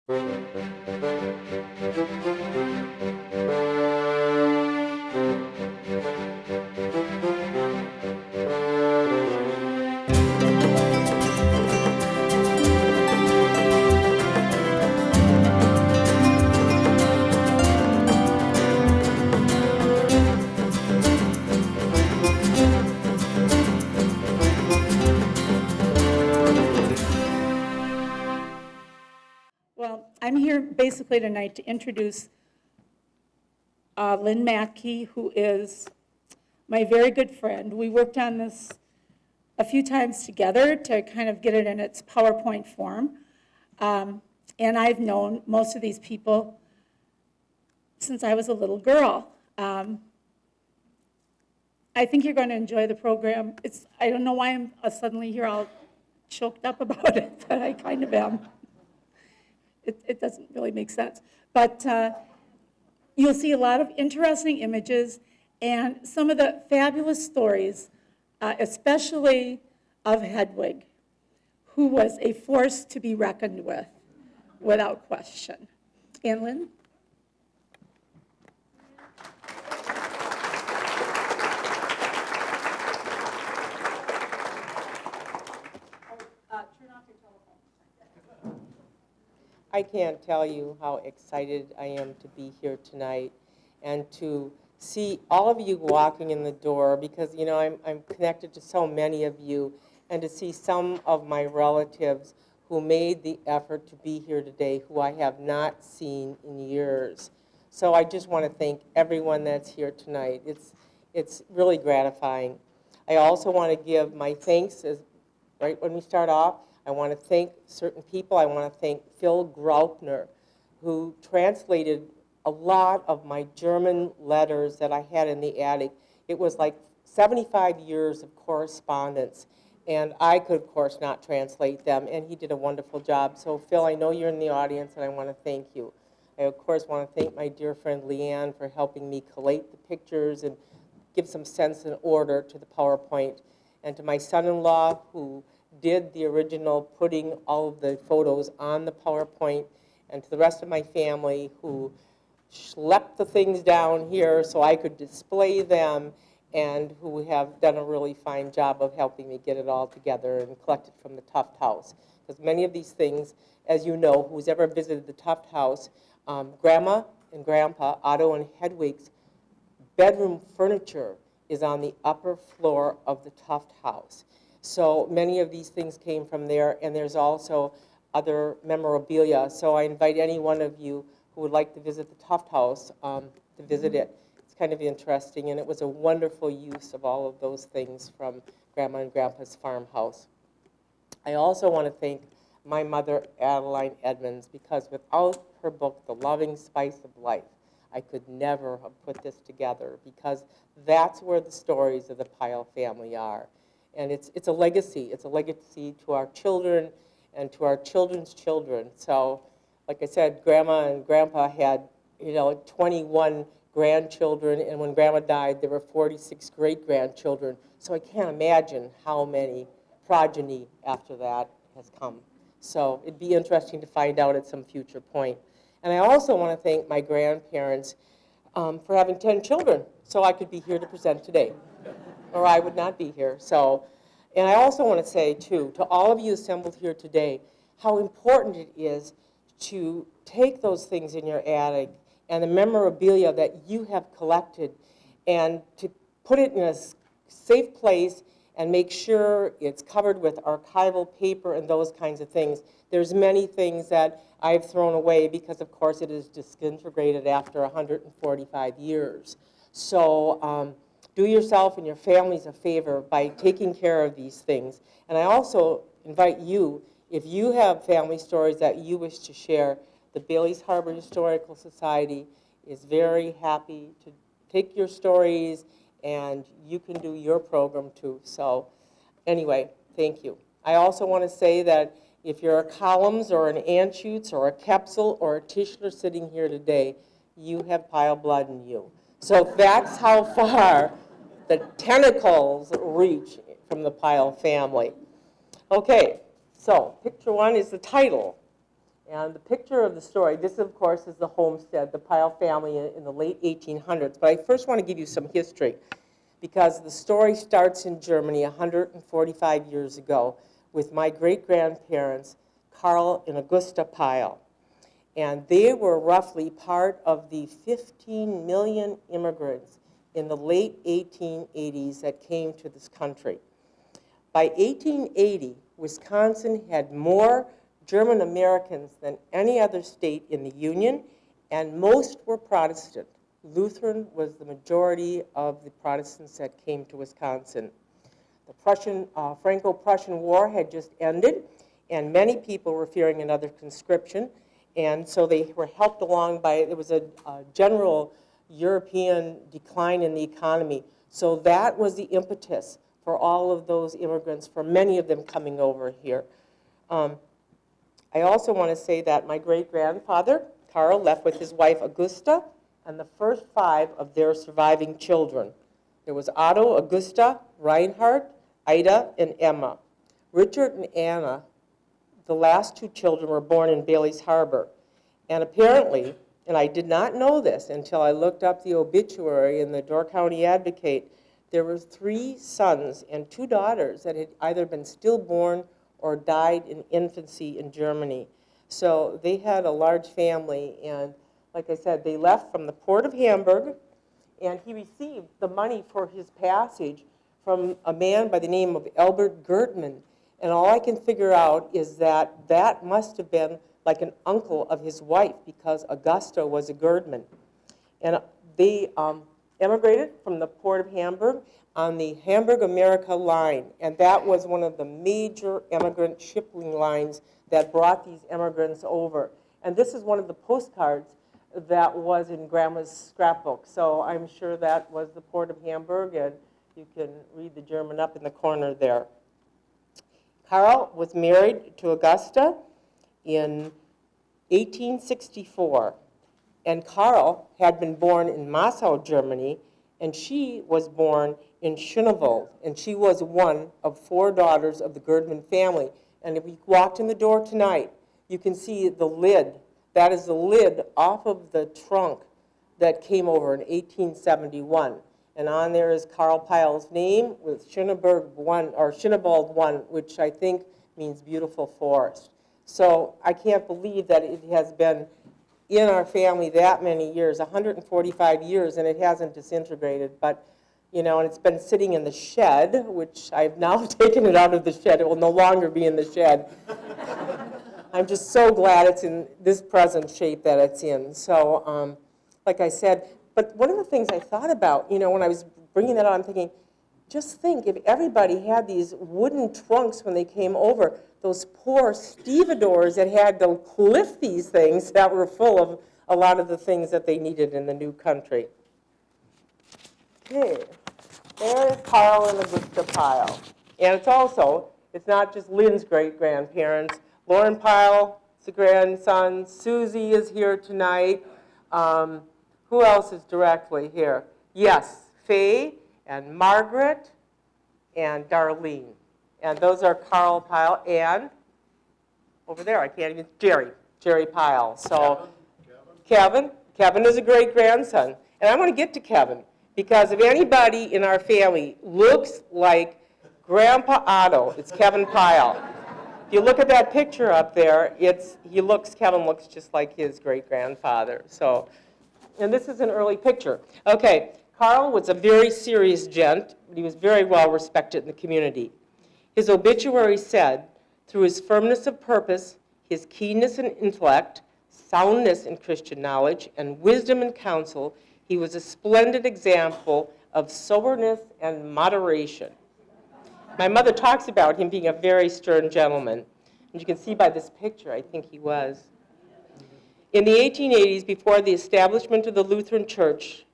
Well, I'm here basically tonight to introduce Lynn Mattke, who is my very good friend. We worked on this a few times together to kind of get it in its PowerPoint form. And I've known most of these people since I was a little girl. I think you're going to enjoy the program. I don't know why I'm suddenly here all choked up about it, but I kind of am. It doesn't really make sense. But you'll see a lot of interesting images and some of the fabulous stories, especially of Hedwig, who was a force to be reckoned with, without question. And Lynn? I can't tell you how excited I am to be here tonight and to see all of you walking in the door, because you know I'm connected to so many of you, and to see some of my relatives who made the effort to be here today who I have not seen in years. So I just want to thank everyone that's here tonight. It's really gratifying. I also want to give my thanks, right when we start off. I want to thank certain people. I want to thank Phil Graupner, who translated a lot of my German letters that I had in the attic. It was like 75 years of correspondence, and I could, of course, not translate them, and he did a wonderful job. So, Phil, I know you're in the audience, and I want to thank you. I, of course, want to thank my dear friend Leanne for helping me collate the pictures and give some sense and order to the PowerPoint, and to my son-in-law, who did the original putting all of the photos on the PowerPoint, and to the rest of my family who schlepped the things down here so I could display them, and who have done a really fine job of helping me get it all together and collect it from the Tuft House. Because many of these things, as you know, who's ever visited the Tuft House, Grandma and Grandpa, Otto and Hedwig's bedroom furniture is on the upper floor of the Tuft House. So many of these things came from there, and there's also other memorabilia. So I invite any one of you who would like to visit the Tuft House to visit it. It's kind of interesting, and it was a wonderful use of all of those things from Grandma and Grandpa's farmhouse. I also want to thank my mother, Adeline Edmonds, because without her book, The Loving Spice of Life, I could never have put this together, because that's where the stories of the Peil family are. And it's a legacy. It's a legacy to our children and to our children's children. So, like I said, Grandma and Grandpa had, 21 grandchildren, and when Grandma died, there were 46 great-grandchildren. So I can't imagine how many progeny after that has come. So it'd be interesting to find out at some future point. And I also want to thank my grandparents for having 10 children, so I could be here to present today, or I would not be here. So, and I also want to say, too, to all of you assembled here today, how important it is to take those things in your attic and the memorabilia that you have collected and to put it in a safe place and make sure it's covered with archival paper and those kinds of things. There's many things that I've thrown away because, of course, it is disintegrated after 145 years. So do yourself and your families a favor by taking care of these things. And I also invite you, if you have family stories that you wish to share, the Bailey's Harbor Historical Society is very happy to take your stories, and you can do your program too. So anyway, thank you. I also want to say that if you're a Columns or an Anschutz or a Kepsel or a Tischler sitting here today, you have Peil blood in you. So that's how far the tentacles reach from the Peil family. Okay, so picture one is the title. And the picture of the story, this of course is the homestead, the Peil family in the late 1800s. But I first want to give you some history, because the story starts in Germany 145 years ago with my great-grandparents, Karl and Augusta Peil. And they were roughly part of the 15 million immigrants in the late 1880s that came to this country. By 1880, Wisconsin had more German Americans than any other state in the Union, and most were Protestant. Lutheran was the majority of the Protestants that came to Wisconsin. The Franco-Prussian War had just ended, and many people were fearing another conscription, and so they were helped along by, there was a general European decline in the economy. So that was the impetus for all of those immigrants, for many of them coming over here. I also want to say that my great-grandfather, Karl, left with his wife, Augusta, and the first 5 of their surviving children. There was Otto, Augusta, Reinhard, Ida, and Emma. Richard and Anna, the last 2 children, were born in Bailey's Harbor. And apparently, and I did not know this until I looked up the obituary in the Door County Advocate, there were 3 sons and 2 daughters that had either been stillborn or died in infancy in Germany. So they had a large family, and like I said, they left from the port of Hamburg, and he received the money for his passage from a man by the name of Albert Gertman. And all I can figure out is that that must have been like an uncle of his wife, because Augusta was a Gerdman. And they emigrated from the port of Hamburg on the Hamburg-America line, and that was one of the major immigrant shipping lines that brought these immigrants over. And this is one of the postcards that was in Grandma's scrapbook, so I'm sure that was the port of Hamburg, and you can read the German up in the corner there. Karl was married to Augusta in 1864, and Karl had been born in Mossau, Germany, and she was born in Schönewald, and she was one of 4 daughters of the Gerdman family. And if we walked in the door tonight, you can see the lid. That is the lid off of the trunk that came over in 1871. And on there is Karl Peil's name with Schönewald 1, which I think means beautiful forest. So I can't believe that it has been in our family that many years, 145 years, and it hasn't disintegrated. But, you know, and it's been sitting in the shed, which I've now taken it out of the shed. It will no longer be in the shed. I'm just so glad it's in this present shape that it's in. So, like I said, but one of the things I thought about, you know, when I was bringing that out, I'm thinking, just think if everybody had these wooden trunks when they came over, those poor stevedores that had to lift these things that were full of a lot of the things that they needed in the new country. Okay, there is Karl and Augusta Peil. And it's not just Lynn's great-grandparents. Lauren Peil is a grandson. Susie is here tonight. Who else is directly here? Yes, Faye and Margaret and Darlene. And those are Karl Peil and, over there, I can't even, Jerry Peil. So Kevin is a great-grandson. And I want to get to Kevin, because if anybody in our family looks like Grandpa Otto, it's Kevin Peil. If you look at that picture up there, Kevin looks just like his great-grandfather. So, and this is an early picture. Okay, Karl was a very serious gent, but he was very well respected in the community. His obituary said, through his firmness of purpose, his keenness in intellect, soundness in Christian knowledge, and wisdom in counsel, he was a splendid example of soberness and moderation. My mother talks about him being a very stern gentleman. And you can see by this picture, I think he was. In the 1880s, before the establishment of the Lutheran Church,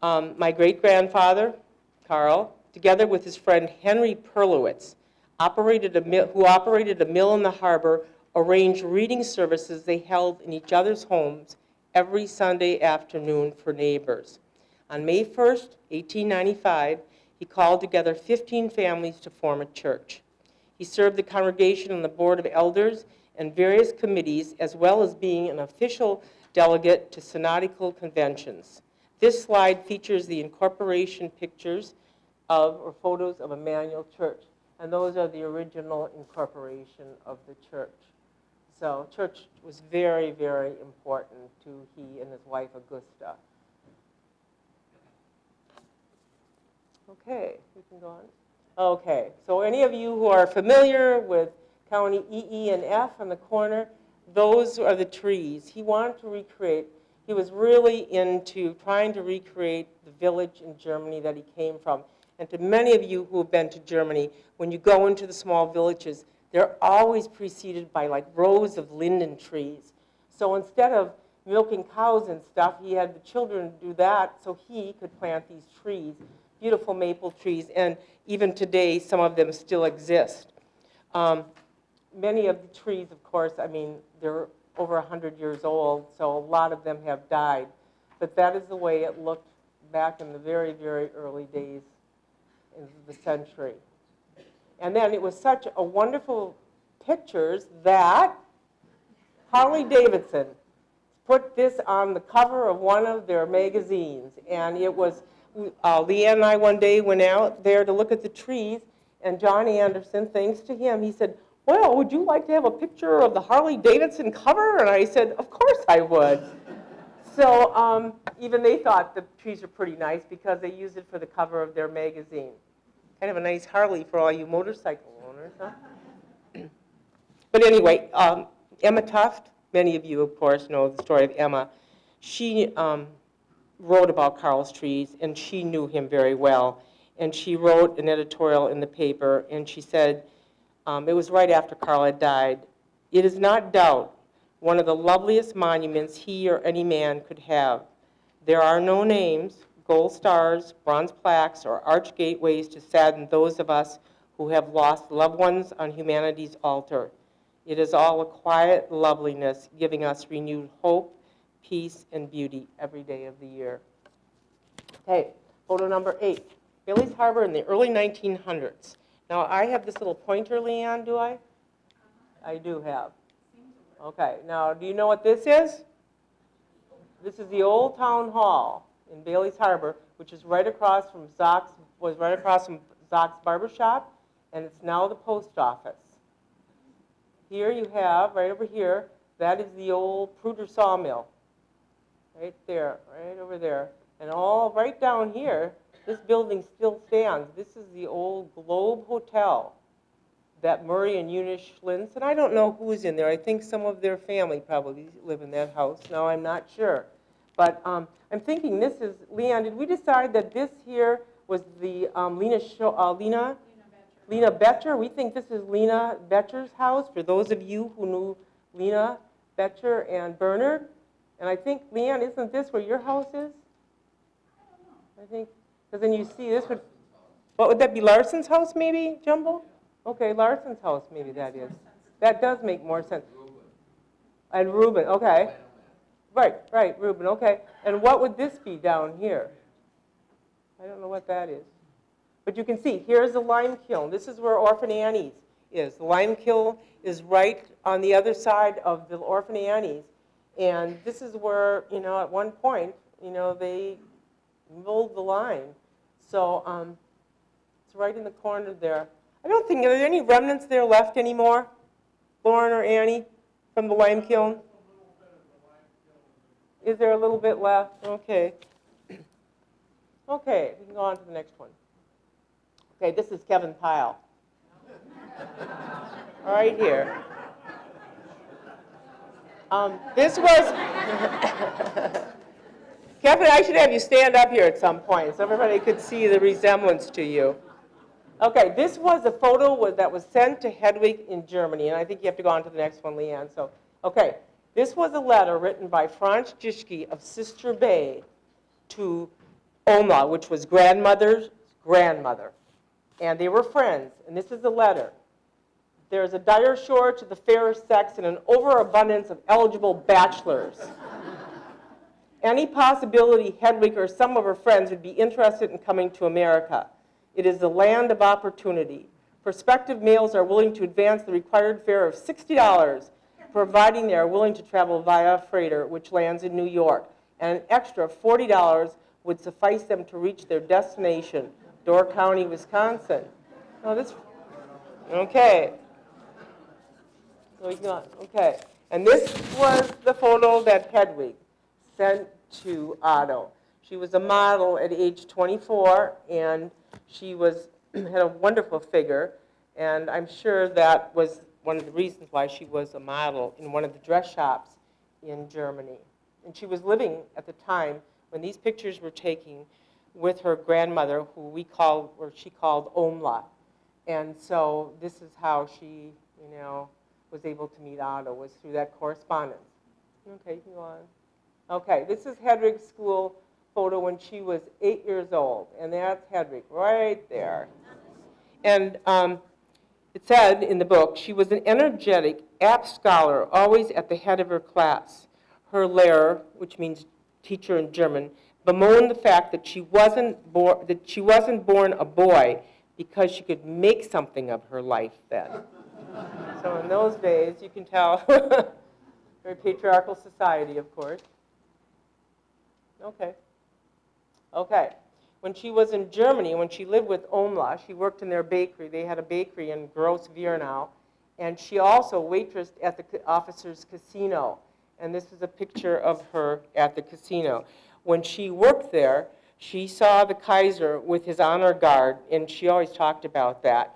my great-grandfather, Karl, together with his friend Henry Perlowitz, who operated a mill in the harbor, arranged reading services they held in each other's homes every Sunday afternoon for neighbors. On May 1st, 1895, he called together 15 families to form a church. He served the congregation on the board of elders and various committees, as well as being an official delegate to synodical conventions. This slide features the incorporation pictures of or photos of Emmanuel Church, and those are the original incorporation of the church. So church was very, very important to he and his wife Augusta. Okay, we can go on. Okay, so any of you who are familiar with County E, and F on the corner, those are the trees. He wanted to recreate, he was really into trying to recreate the village in Germany that he came from. And to many of you who have been to Germany, when you go into the small villages, they're always preceded by like rows of linden trees. So instead of milking cows and stuff, he had the children do that so he could plant these trees, beautiful maple trees, and even today some of them still exist. Many of the trees, of course, I mean, they're over 100 years old, so a lot of them have died. But that is the way it looked back in the very, very early days of the century. And then it was such a wonderful pictures that Harley Davidson put this on the cover of one of their magazines. And it was, Leanne and I one day went out there to look at the trees, and John Anderson, thanks to him, he said, well, would you like to have a picture of the Harley Davidson cover? And I said, of course I would. So even they thought the trees are pretty nice because they used it for the cover of their magazine. Kind of a nice Harley for all you motorcycle owners, huh? But anyway, Emma Tuft, many of you, of course, know the story of Emma. She wrote about Carl's trees, and she knew him very well. And she wrote an editorial in the paper, and she said, it was right after Carl had died, "It is not doubt one of the loveliest monuments he or any man could have. There are no names, gold stars, bronze plaques, or arch gateways to sadden those of us who have lost loved ones on humanity's altar. It is all a quiet loveliness, giving us renewed hope, peace, and beauty every day of the year." Okay, photo number 8. Bailey's Harbor in the early 1900s. Now, I have this little pointer, Leanne, do I? I do have. Okay, now, do you know what this is? This is the old town hall in Bailey's Harbor, which is right across from Zock's Barber Shop, and it's now the post office. Here you have, right over here, that is the old Pruder sawmill. Right there, right over there. And all right down here, this building still stands. This is the old Globe Hotel that Murray and Eunice Schlintz, and I don't know who's in there. I think some of their family probably live in that house. Now, I'm not sure. But I'm thinking this is, Leanne, did we decide that this here was the Lena Betcher? We think this is Lena Betcher's house, for those of you who knew Lena Betcher and Bernard. And I think, Leanne, isn't this where your house is? I think, because then you see this would, what would that be, Larson's house maybe, Jumbo? Okay, Larson's house maybe that is. That does make more sense. And Reuben, okay. Right, Reuben, okay. And what would this be down here? I don't know what that is. But you can see, here's the lime kiln. This is where Orphan Annie's is. The lime kiln is right on the other side of the Orphan Annie's. And this is where, you know, at one point, you know, they milled the lime. So it's right in the corner there. I don't think, are there any remnants there left anymore, Lauren or Annie, from the lime kiln? Is there a little bit left? Okay. Okay, we can go on to the next one. Okay, this is Kevin Peil. Right here. This was, Kevin, I should have you stand up here at some point so everybody could see the resemblance to you. Okay, this was a photo that was sent to Hedwig in Germany, and I think you have to go on to the next one, Leanne. So, okay, this was a letter written by Franz Jischke of Sister Bay to Oma, which was grandmother's grandmother. And they were friends, and this is the letter. There is a dire shortage of the fairer sex and an overabundance of eligible bachelors. Any possibility Hedwig or some of her friends would be interested in coming to America. It is the land of opportunity. Prospective males are willing to advance the required fare of $60 providing they are willing to travel via freighter, which lands in New York. And an extra $40 would suffice them to reach their destination, Door County, Wisconsin. Oh, this, okay. So we got, okay. And this was the photo that Hedwig sent to Otto. She was a model at age 24, and she had a wonderful figure, and I'm sure that was one of the reasons why she was a model in one of the dress shops in Germany. And she was living at the time when these pictures were taken with her grandmother, who she called Omla. And so this is how she, was able to meet Otto, was through that correspondence. Okay, you can go on. Okay, this is Hedwig's school photo when she was 8 years old, and that's Hedwig right there. And it said in the book, she was an energetic, apt scholar, always at the head of her class. Her Lehrer, which means teacher in German, bemoaned the fact that she wasn't born a boy because she could make something of her life then. So in those days, you can tell, very patriarchal society, of course. Okay. Okay. When she was in Germany, when she lived with Omla, she worked in their bakery. They had a bakery in Gross Viernau. And she also waitressed at the officers' casino. And this is a picture of her at the casino. When she worked there, she saw the Kaiser with his honor guard, and she always talked about that.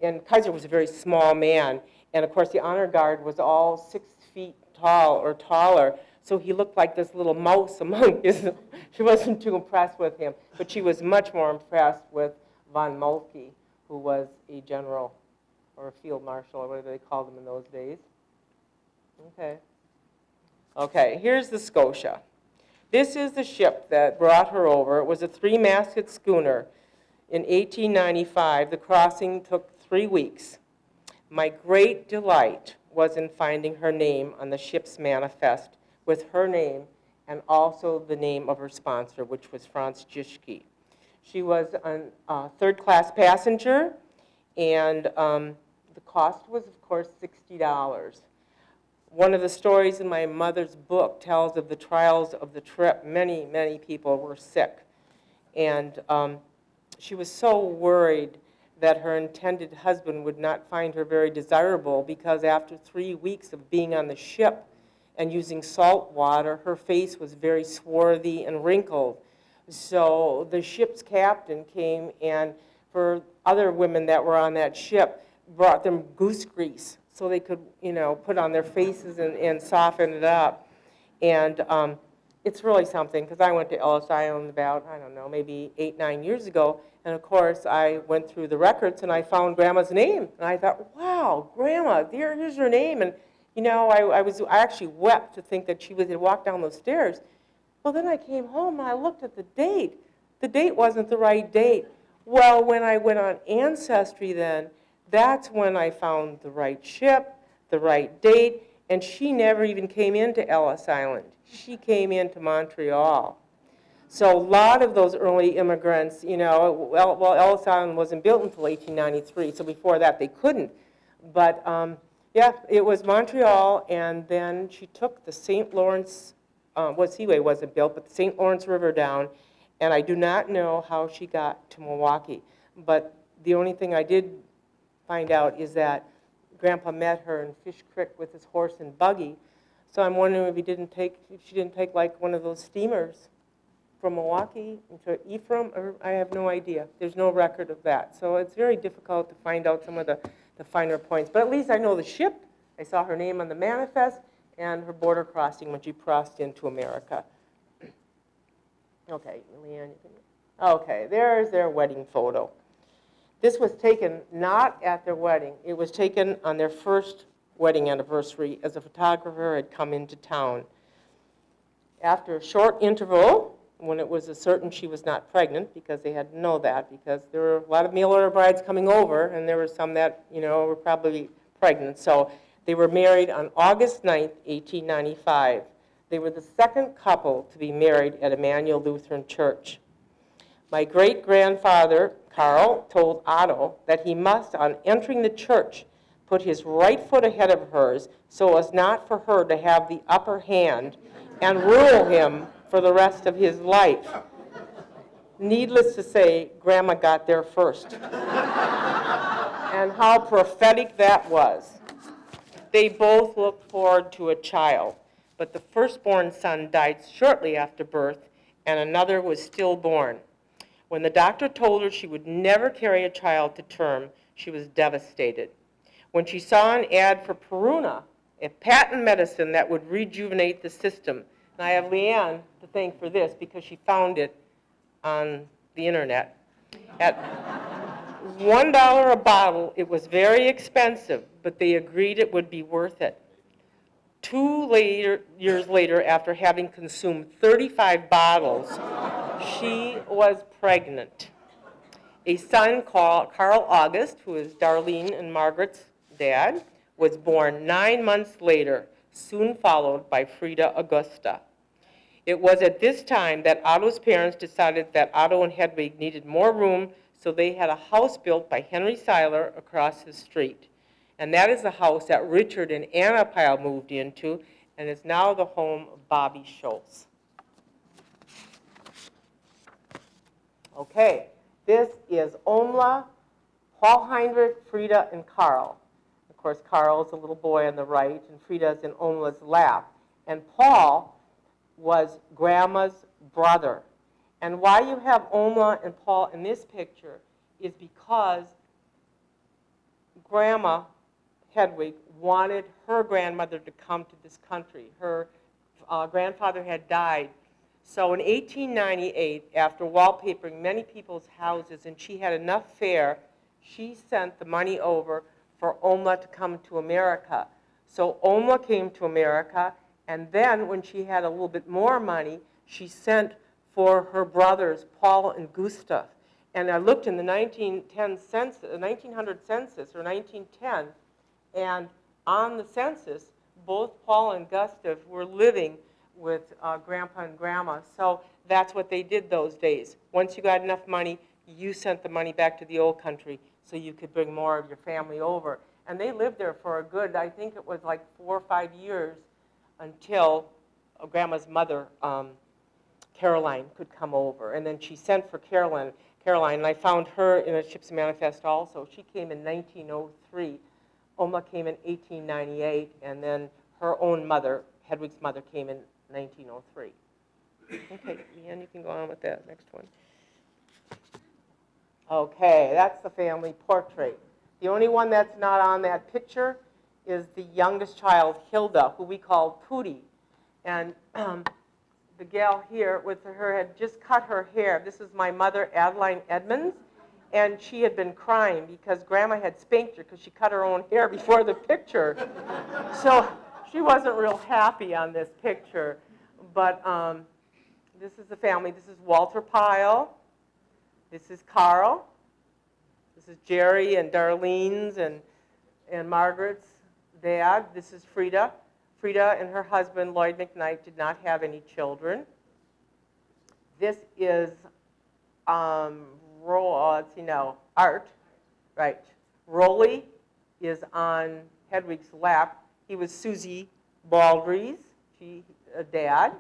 And Kaiser was a very small man. And of course, the honor guard was all 6 feet tall or taller. So he looked like this little mouse among his. She wasn't too impressed with him. But she was much more impressed with von Mattke, who was a general or a field marshal, or whatever they called them in those days. Okay. Okay, here's the Scotia. This is the ship that brought her over. It was a 3-masted schooner. In 1895, the crossing took 3 weeks. My great delight was in finding her name on the ship's manifest, with her name and also the name of her sponsor, which was Franz Jischke. She was a third-class passenger, and the cost was, of course, $60. One of the stories in my mother's book tells of the trials of the trip. Many, many people were sick. And she was so worried that her intended husband would not find her very desirable, because after 3 weeks of being on the ship and using salt water, her face was very swarthy and wrinkled. So the ship's captain came, and for other women that were on that ship, brought them goose grease so they could, put on their faces and soften it up. And it's really something, because I went to Ellis Island about, I don't know, maybe 8, 9 years ago, and of course I went through the records and I found Grandma's name, and I thought, wow, Grandma, here's her name. And I actually wept to think that she had walked down those stairs. Well, then I came home and I looked at the date. The date wasn't the right date. Well, when I went on Ancestry then, that's when I found the right ship, the right date, and she never even came into Ellis Island. She came into Montreal. So a lot of those early immigrants, Ellis Island wasn't built until 1893, so before that they couldn't. But yeah, it was Montreal, and then she took the St. Lawrence, Seaway wasn't built, but the St. Lawrence River down, and I do not know how she got to Milwaukee. But the only thing I did find out is that Grandpa met her in Fish Creek with his horse and buggy. So I'm wondering if she didn't take like one of those steamers from Milwaukee into Ephraim, or I have no idea. There's no record of that. So it's very difficult to find out some of the finer points. But at least I know the ship. I saw her name on the manifest and her border crossing when she crossed into America. Okay, Leanne, okay, there's their wedding photo. This was taken not at their wedding. It was taken on their first wedding anniversary as a photographer had come into town. After a short interval, when it was certain she was not pregnant, because they had to know that, because there were a lot of mail-order brides coming over, and there were some that, were probably pregnant. So they were married on August 9th, 1895. They were the second couple to be married at Emmanuel Lutheran Church. My great-grandfather, Carl, told Otto that he must, on entering the church, put his right foot ahead of hers so as not for her to have the upper hand and rule him for the rest of his life. Needless to say, Grandma got there first. And how prophetic that was. They both looked forward to a child, but the firstborn son died shortly after birth, and another was stillborn. When the doctor told her she would never carry a child to term, she was devastated. When she saw an ad for Peruna, a patent medicine that would rejuvenate the system, and I have Leanne to thank for this because she found it on the internet. At $1 a bottle, it was very expensive, but they agreed it would be worth it. 2 years later, after having consumed 35 bottles, she was pregnant. A son called Carl August, who is Darlene and Margaret's dad, was born 9 months later, soon followed by Frida Augusta. It was at this time that Otto's parents decided that Otto and Hedwig needed more room, so they had a house built by Henry Seiler across the street. And that is the house that Richard and Anna Peil moved into, and is now the home of Bobby Schultz. Okay, this is Omla, Paul Heinrich, Frida, and Carl. Of course, Carl is a little boy on the right, and Frida is in Omla's lap. And Paul was Grandma's brother. And why you have Omla and Paul in this picture is because Grandma, Hedwig, wanted her grandmother to come to this country. Her grandfather had died. So in 1898, after wallpapering many people's houses and she had enough fare, she sent the money over for Omla to come to America. So Omla came to America, and then when she had a little bit more money, she sent for her brothers, Paul and Gustav. And I looked in the 1900 census, or 1910, and on the census, both Paul and Gustav were living with Grandpa and Grandma. So that's what they did those days. Once you got enough money, you sent the money back to the old country so you could bring more of your family over. And they lived there for a good, I think it was like 4 or 5 years until Grandma's mother, Caroline, could come over. And then she sent for Caroline, and I found her in a Ship's Manifest also. She came in 1903. Oma came in 1898, and then her own mother, Hedwig's mother, came in 1903. Okay, Leanne, you can go on with that next one. Okay, that's the family portrait. The only one that's not on that picture is the youngest child, Hilda, who we call Pootie. And the gal here with her had just cut her hair. This is my mother, Adeline Edmonds, and she had been crying because Grandma had spanked her because she cut her own hair before the picture. So she wasn't real happy on this picture. But this is the family. This is Walter Peil. This is Carl. This is Jerry and Darlene's and Margaret's dad. This is Frida. Frida and her husband, Lloyd McKnight, did not have any children. This is, Art, right. Rolly is on Hedwig's lap. He was Susie Baldry's dad.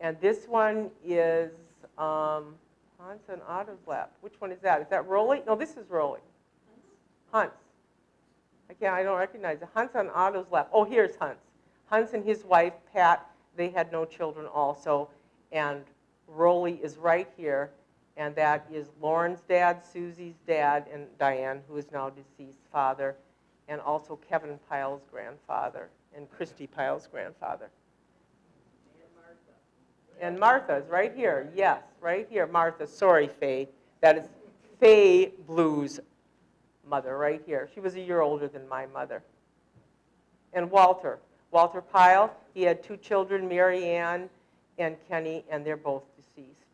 And this one is Hans and Otto's lap. Which one is that? Is that Rolly? No, this is Rolly. Hans. Again, I don't recognize it. Hans on Otto's lap. Oh, here's Hans. Hans and his wife, Pat, they had no children also. And Rolly is right here. And that is Lauren's dad, Susie's dad, and Diane, who is now deceased, father. And also Kevin Peil's grandfather and Christy Peil's grandfather. And Martha's right here. Yes, right here. Martha. Sorry, Faye. That is Faye Blue's mother right here. She was a year older than my mother. And Walter Peil, he had 2 children, Mary Ann and Kenny, and they're both deceased.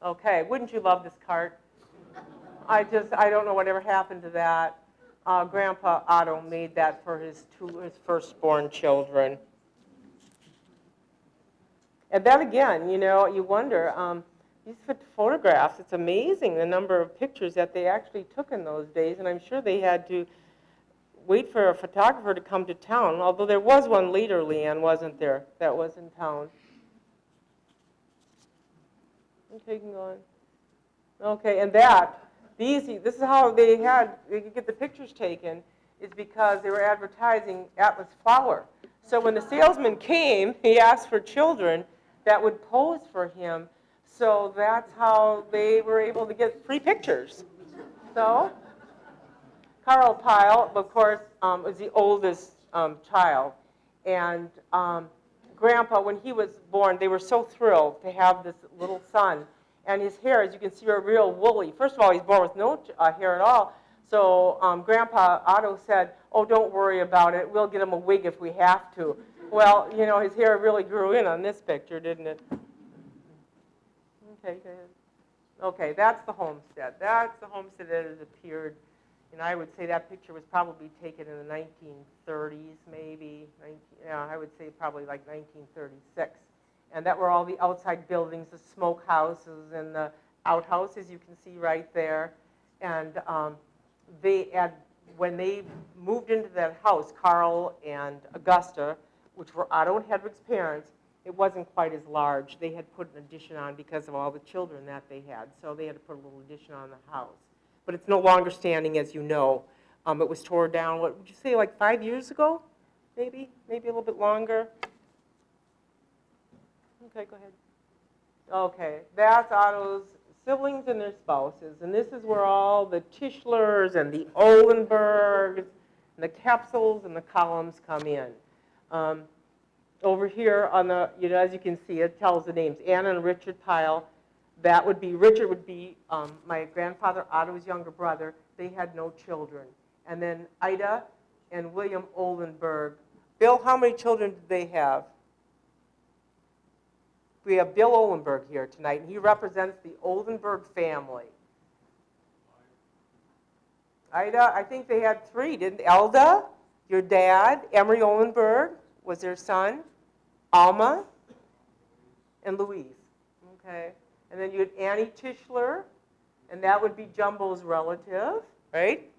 Okay, wouldn't you love this cart? I don't know whatever happened to that. Grandpa Otto made that for his firstborn children. And then again, you wonder, these photographs, it's amazing the number of pictures that they actually took in those days, and I'm sure they had to wait for a photographer to come to town, although there was one later, Leanne, wasn't there, that was in town. Okay, you can go on. Okay, and this is how they could get the pictures taken, is because they were advertising Atlas Flower. So when the salesman came, he asked for children that would pose for him. So that's how they were able to get free pictures. So Carl Peil, of course, was the oldest child. And Grandpa, when he was born, they were so thrilled to have this little son. And his hair, as you can see, are real woolly. First of all, he's born with no hair at all. So Grandpa Otto said, oh, don't worry about it. We'll get him a wig if we have to. Well, you know, his hair really grew in on this picture, didn't it? Okay, go ahead. Okay, that's the homestead. That's the homestead that has appeared. And I would say that picture was probably taken in the 1930s, maybe. Yeah, I would say probably like 1936. And that were all the outside buildings, the smokehouses and the outhouses you can see right there. And when they moved into that house, Carl and Augusta, which were Otto and Hedwig's parents, it wasn't quite as large. They had put an addition on because of all the children that they had. So they had to put a little addition on the house. But it's no longer standing, as you know. It was torn down, what would you say, like 5 years ago? Maybe a little bit longer. Okay, go ahead. Okay, that's Otto's siblings and their spouses. And this is where all the Tischlers and the Oldenburgs and the Kepsels and the Columns come in. Over here on the, as you can see, it tells the names, Anna and Richard Peil. That would be, Richard would be my grandfather, Otto's younger brother. They had no children. And then Ida and William Oldenburg. Bill, how many children did they have? We have Bill Oldenburg here tonight, and he represents the Oldenburg family. Ida, I think they had 3, didn't they? Elda, your dad, Emery Oldenburg was their son, Alma, and Louise. Okay. And then you had Annie Tischler, and that would be Jumbo's relative, right?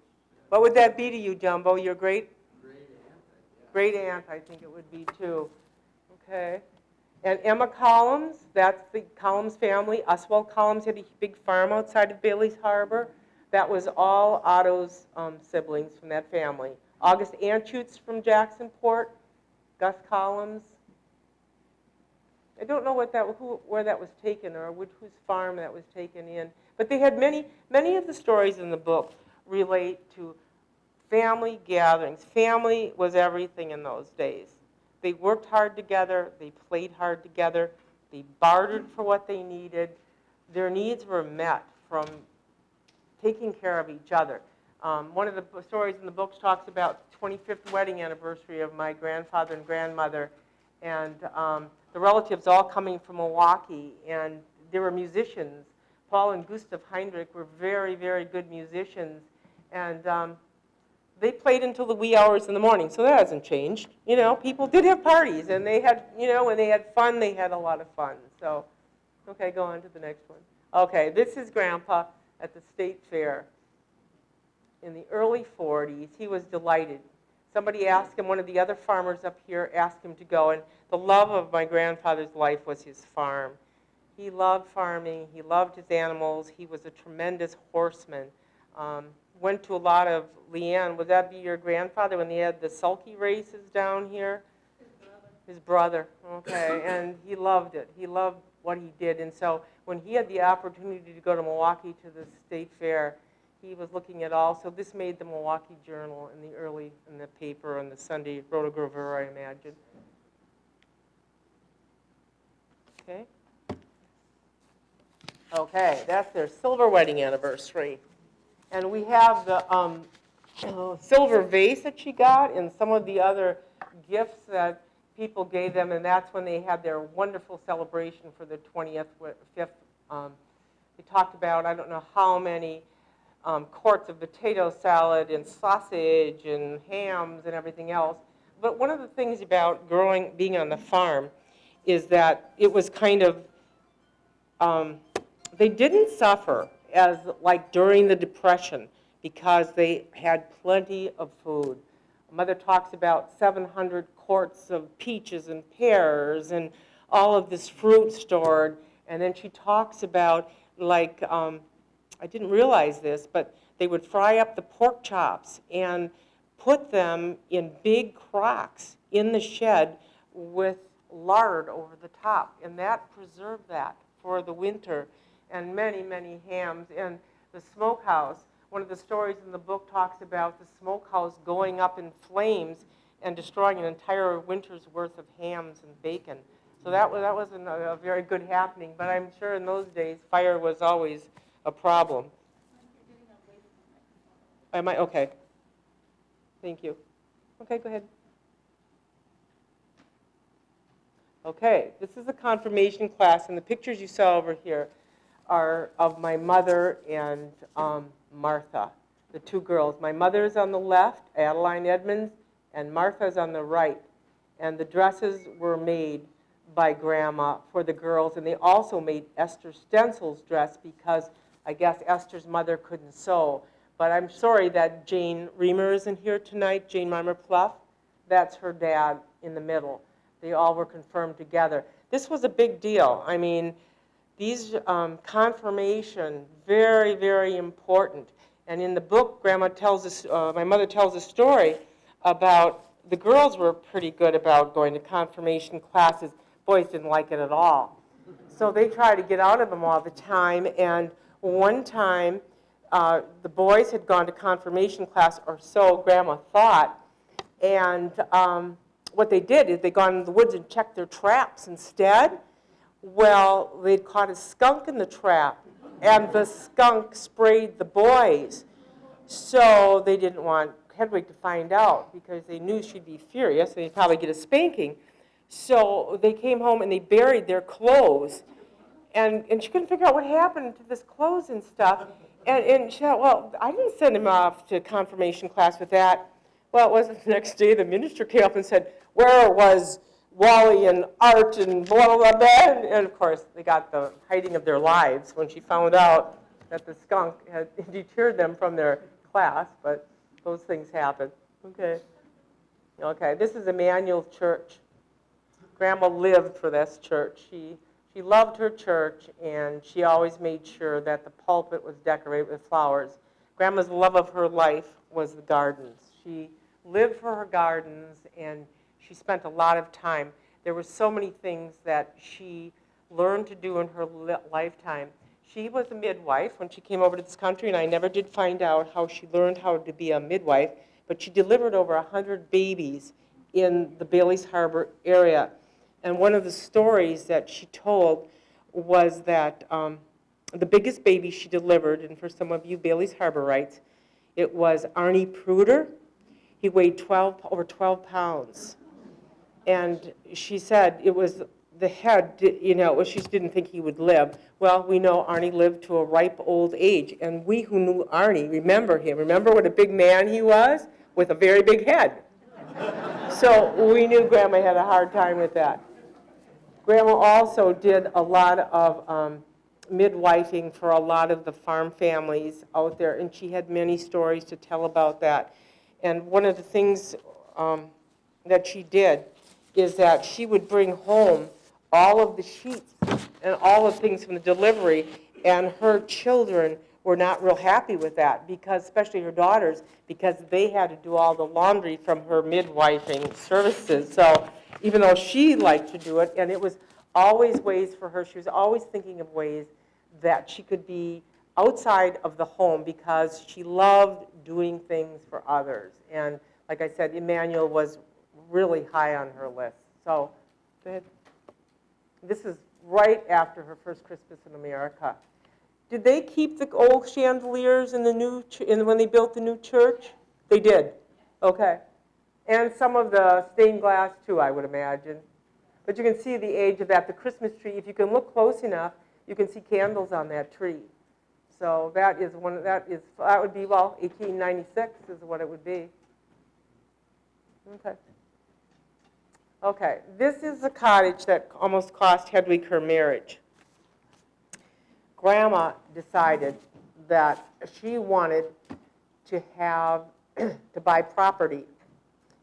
What would that be to you, Jumbo? Your great aunt, I think it would be too. Okay. And Emma Collins, that's the Collins family. Oswald Collins had a big farm outside of Bailey's Harbor. That was all Otto's siblings from that family. August Anschutz from Jacksonport, Gus Collins. I don't know where that was taken or whose farm that was taken in. But they had many of the stories in the book relate to family gatherings. Family was everything in those days. They worked hard together. They played hard together. They bartered for what they needed. Their needs were met from taking care of each other. One of the stories in the books talks about the 25th wedding anniversary of my grandfather and grandmother, and the relatives all coming from Milwaukee, and they were musicians. Paul and Gustav Heinrich were very, very good musicians, and they played until the wee hours in the morning, so that hasn't changed. People did have parties, and they had, when they had fun, they had a lot of fun. So, okay, go on to the next one. Okay, this is Grandpa at the State Fair. In the early 40s, he was delighted. Somebody asked him, one of the other farmers up here asked him to go, and the love of my grandfather's life was his farm. He loved farming. He loved his animals. He was a tremendous horseman. Went to a lot of, Leanne, would that be your grandfather when they had the sulky races down here? His brother, okay, and he loved it. He loved what he did, and so when he had the opportunity to go to Milwaukee to the State Fair, he was looking at all, so this made the Milwaukee Journal in the paper on the Sunday rotogravure, I imagine. Okay. Okay, that's their silver wedding anniversary. And we have the silver vase that she got and some of the other gifts that people gave them, and that's when they had their wonderful celebration for the 25th. They talked about, I don't know how many quarts of potato salad and sausage and hams and everything else. But one of the things about being on the farm is that it was kind of they didn't suffer as like during the Depression because they had plenty of food. Mother talks about 700 quarts of peaches and pears and all of this fruit stored. And then she talks about, like, I didn't realize this, but they would fry up the pork chops and put them in big crocks in the shed with lard over the top. And that preserved that for the winter. And many, many hams. And the smokehouse, one of the stories in the book talks about the smokehouse going up in flames and destroying an entire winter's worth of hams and bacon. So that wasn't a very good happening, but I'm sure in those days fire was always a problem. Okay. Thank you. Okay, go ahead. Okay, this is a confirmation class, and the pictures you saw over here are of my mother and Martha, the two girls. My mother's on the left, Adeline Edmonds, and Martha's on the right. And the dresses were made by Grandma for the girls, and they also made Esther Stencil's dress because I guess Esther's mother couldn't sew. But I'm sorry that Jane Reamer isn't here tonight, Jane Reimer Pluff. That's her dad in the middle. They all were confirmed together. This was a big deal. I mean, these confirmation, very, very important. And in the book, Grandma tells us, my mother tells a story about the girls were pretty good about going to confirmation classes. Boys didn't like it at all. So they tried to get out of them all the time. And one time, the boys had gone to confirmation class, or so Grandma thought. And what they did is they gone in the woods and checked their traps instead. Well, they'd caught a skunk in the trap, and the skunk sprayed the boys. So they didn't want Hedwig to find out because they knew she'd be furious and they'd probably get a spanking. So they came home and they buried their clothes. And she couldn't figure out what happened to this clothes and stuff. And she thought, well, I didn't send him off to confirmation class with that. Well, it wasn't the next day the minister came up and said, where was Wally and Art and blah, blah, blah. And of course, they got the hiding of their lives when she found out that the skunk had deterred them from their class, but those things happen. Okay. Okay, this is Emmanuel Church. Grandma lived for this church. She loved her church, and she always made sure that the pulpit was decorated with flowers. Grandma's love of her life was the gardens. She lived for her gardens, and she spent a lot of time. There were so many things that she learned to do in her lifetime. She was a midwife when she came over to this country, and I never did find out how she learned how to be a midwife, but she delivered over 100 babies in the Bailey's Harbor area. And one of the stories that she told was that the biggest baby she delivered, and for some of you Bailey's Harborites, it was Arnie Pruder. He weighed over 12 pounds. And she said it was the head, you know, she didn't think he would live. Well, we know Arnie lived to a ripe old age. And we who knew Arnie remember him. Remember what a big man he was with a very big head. So we knew Grandma had a hard time with that. Grandma also did a lot of midwifing for a lot of the farm families out there, and she had many stories to tell about that. And one of the things that she did is that she would bring home all of the sheets and all of the things from the delivery, and her children were not real happy with that, because, especially her daughters, because they had to do all the laundry from her midwifing services. So even though she liked to do it, and it was always ways for her, she was always thinking of ways that she could be outside of the home because she loved doing things for others. And like I said, Emmanuel was really high on her list. So, go ahead. This is right after her first Christmas in America. Did they keep the old chandeliers in the new when they built the new church? They did. Okay. And some of the stained glass too, I would imagine. But you can see the age of that. The Christmas tree, if you can look close enough, you can see candles on that tree. So that is that would be, well, 1896 is what it would be. Okay. Okay, this is a cottage that almost cost Hedwig her marriage. Grandma decided that she wanted to have, to buy property.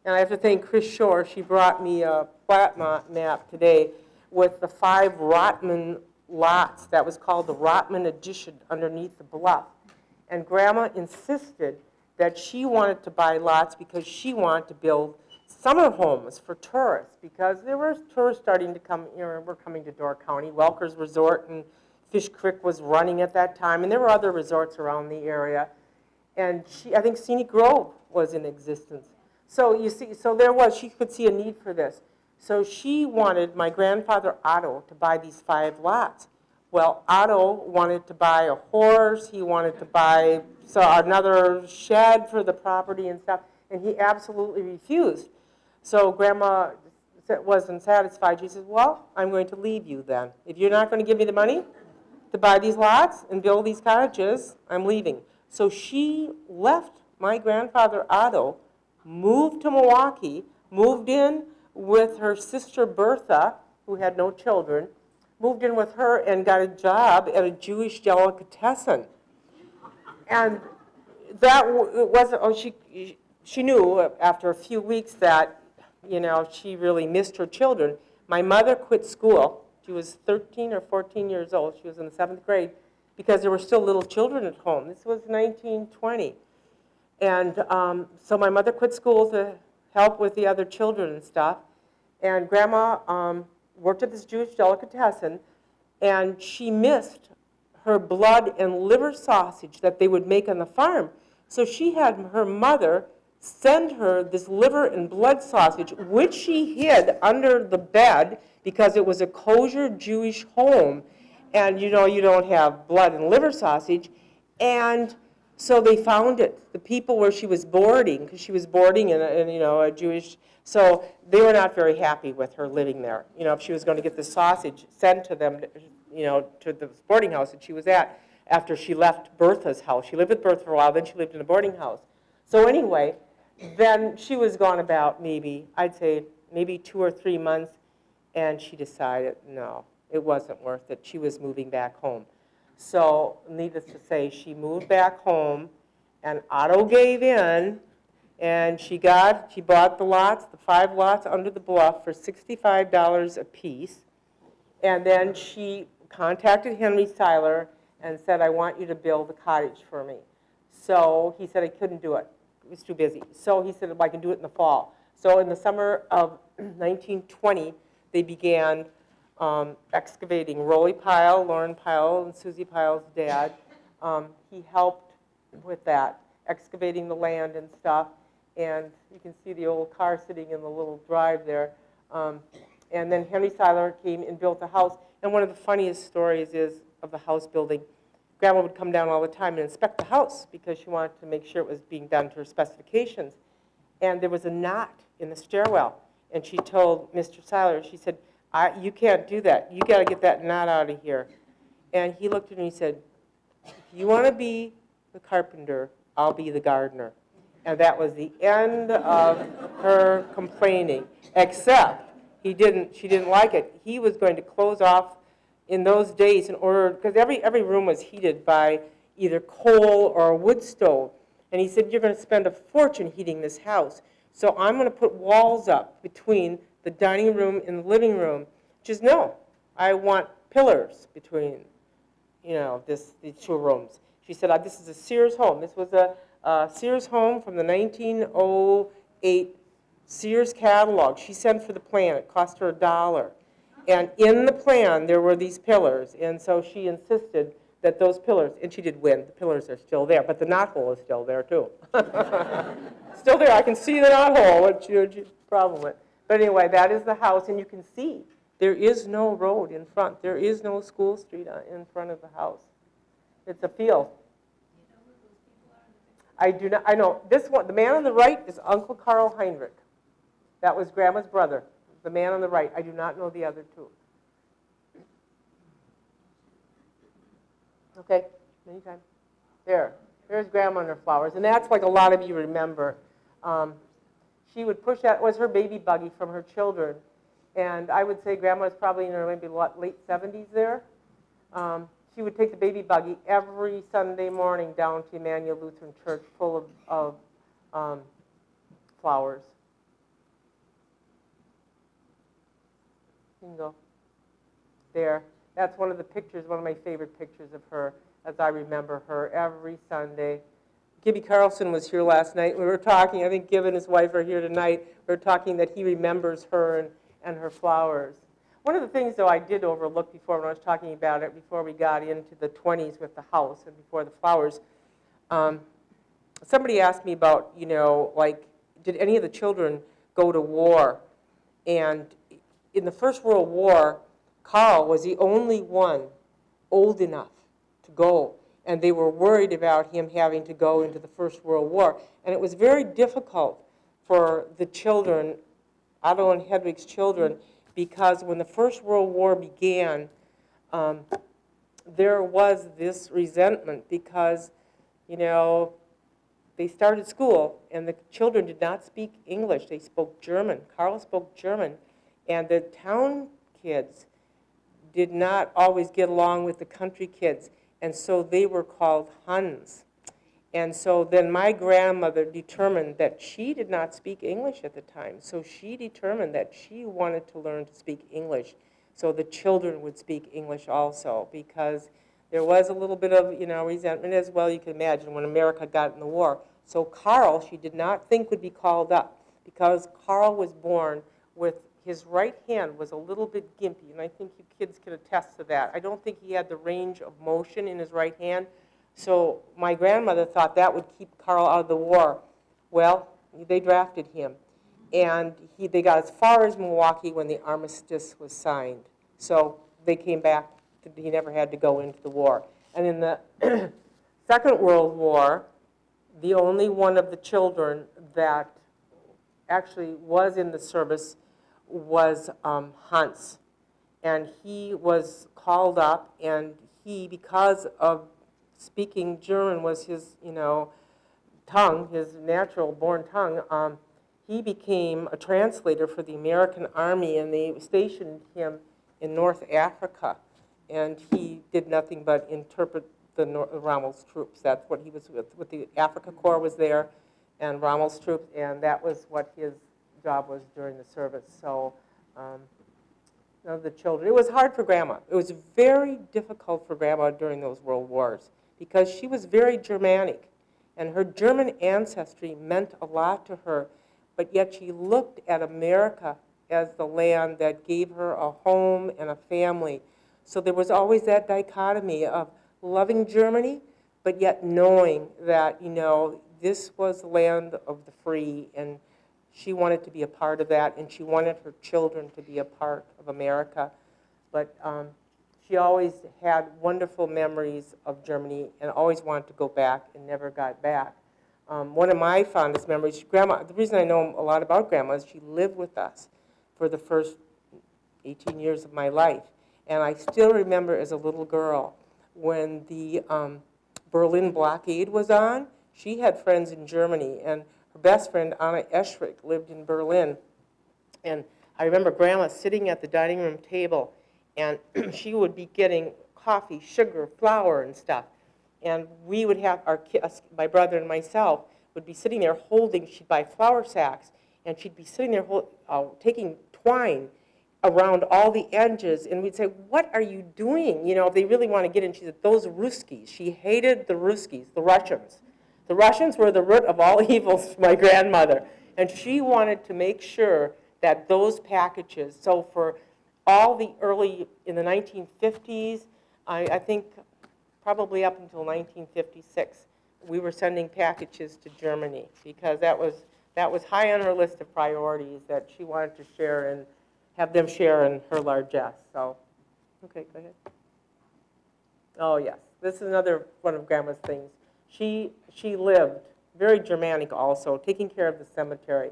And I have to thank Chris Shore. She brought me a plat map today with the 5 Rotman lots. That was called the Rotman Addition underneath the bluff. And Grandma insisted that she wanted to buy lots because she wanted to build summer homes for tourists, because there were tourists starting to come, were coming to Door County. Welker's Resort and Fish Creek was running at that time, and there were other resorts around the area. And I think Scenic Grove was in existence. So you see, so she could see a need for this. So she wanted my grandfather Otto to buy these 5 lots. Well, Otto wanted to buy a horse, he wanted to buy another shed for the property and stuff, and he absolutely refused. So Grandma wasn't satisfied. She said, well, I'm going to leave you then. If you're not going to give me the money to buy these lots and build these cottages, I'm leaving. So she left my grandfather Otto, moved to Milwaukee, moved in with her sister Bertha, who had no children, moved in with her and got a job at a Jewish delicatessen. And that wasn't, she knew after a few weeks that, she really missed her children. My mother quit school. She was 13 or 14 years old. She was in the 7th grade because there were still little children at home. This was 1920. And so my mother quit school to help with the other children and stuff. And Grandma worked at this Jewish delicatessen, and she missed her blood and liver sausage that they would make on the farm. So she had her mother send her this liver and blood sausage, which she hid under the bed because it was a kosher Jewish home. And you don't have blood and liver sausage. And so they found it. The people where she was boarding, because she was boarding in a Jewish, so they were not very happy with her living there. If she was going to get the sausage sent to them, to the boarding house that she was at after she left Bertha's house. She lived with Bertha for a while, then she lived in a boarding house. So anyway, then she was gone about I'd say maybe 2 or 3 months, and she decided, no, it wasn't worth it. She was moving back home. So needless to say, she moved back home, and Otto gave in, and she bought the lots, the 5 lots under the bluff for $65 a piece. And then she contacted Henry Seiler and said, I want you to build a cottage for me. So he said I couldn't do it. It was too busy. So he said, well, I can do it in the fall. So in the summer of 1920, they began excavating. Rolly Peil, Lauren Peil, and Susie Peil's dad, he helped with that, excavating the land and stuff. And you can see the old car sitting in the little drive there. And then Henry Seiler came and built the house. And one of the funniest stories of the house building. Grandma would come down all the time and inspect the house because she wanted to make sure it was being done to her specifications. And there was a knot in the stairwell. And she told Mr. Seiler, she said, you can't do that. You got to get that knot out of here. And he looked at her and he said, if you want to be the carpenter, I'll be the gardener. And that was the end of her complaining, except she didn't like it. He was going to close off in those days in order, because every room was heated by either coal or a wood stove. And he said, you're going to spend a fortune heating this house. So I'm going to put walls up between the dining room and the living room. She says, no, I want pillars between, these 2 rooms. She said, this is a Sears home. This was a Sears home from the 1908 Sears catalog. She sent for the plan. It cost her $1. And in the plan, there were these pillars. And so she insisted that those pillars, and she did win, the pillars are still there, but the knothole is still there too. Still there, I can see the knothole, which is a problem with. But anyway, that is the house, and you can see there is no road in front. There is no school street in front of the house. It's a field. I do not, I know, this one, the man on the right is Uncle Carl Heinrich. That was Grandma's brother. The man on the right. I do not know the other 2. Okay, anytime. There's Grandma and her flowers. And that's like a lot of you remember. She would push that, was her baby buggy from her children. And I would say Grandma was probably in her maybe late 70s there. she would take the baby buggy every Sunday morning down to Emmanuel Lutheran Church full of flowers. You can go there. That's one of the pictures, one of my favorite pictures of her, as I remember her every Sunday. Gibby Carlson was here last night. We were talking, I think Gib and his wife are here tonight. We were talking that he remembers her and her flowers. One of the things, though, I did overlook before when I was talking about it, before we got into the 20s with the house and before the flowers, somebody asked me about, like, did any of the children go to war? And in the First World War, Carl was the only one old enough to go. And they were worried about him having to go into the First World War. And it was very difficult for the children, Otto and Hedwig's children, because when the First World War began, there was this resentment because, they started school and the children did not speak English. They spoke German. Carl spoke German. And the town kids did not always get along with the country kids. And so they were called Huns. And so then my grandmother determined that she did not speak English at the time. So she determined that she wanted to learn to speak English so the children would speak English also, because there was a little bit of, resentment as well, you can imagine, when America got in the war. So Carl, she did not think would be called up, because Carl was born with his right hand was a little bit gimpy, and I think you kids can attest to that. I don't think he had the range of motion in his right hand. So my grandmother thought that would keep Carl out of the war. Well, they drafted him. And they got as far as Milwaukee when the armistice was signed. So they came back. He never had to go into the war. And in the Second World War, the only one of the children that actually was in the service was Hans. And he was called up, and he, because of speaking German was his, tongue, his natural born tongue, he became a translator for the American Army, and they stationed him in North Africa. And he did nothing but interpret the Rommel's troops. That's what he was with the Africa Corps was there, and Rommel's troops, and that was what his job was during the service. So none of the children. It was hard for Grandma. It was very difficult for Grandma during those world wars because she was very Germanic, and her German ancestry meant a lot to her, but yet she looked at America as the land that gave her a home and a family. So there was always that dichotomy of loving Germany, but yet knowing that, this was the land of the free, and she wanted to be a part of that, and she wanted her children to be a part of America. But she always had wonderful memories of Germany and always wanted to go back and never got back. One of my fondest memories, Grandma, the reason I know a lot about Grandma is she lived with us for the first 18 years of my life. And I still remember as a little girl when the Berlin blockade was on, she had friends in Germany, and her best friend, Anna Eschrich, lived in Berlin. And I remember Grandma sitting at the dining room table, and she would be getting coffee, sugar, flour, and stuff. And we would have my brother and myself would be sitting there holding, she'd buy flour sacks, and she'd be sitting there taking twine around all the edges, and we'd say, what are you doing? If they really want to get in, she said, those Ruskies. She hated the Ruskies, the Russians. The Russians were the root of all evils, my grandmother. And she wanted to make sure that those packages, so for all the early, in the 1950s, I think probably up until 1956, we were sending packages to Germany because that was high on her list of priorities that she wanted to share and have them share in her largesse. So, okay, go ahead. Oh, yes. This is another one of Grandma's things. She lived, very Germanic also, taking care of the cemetery.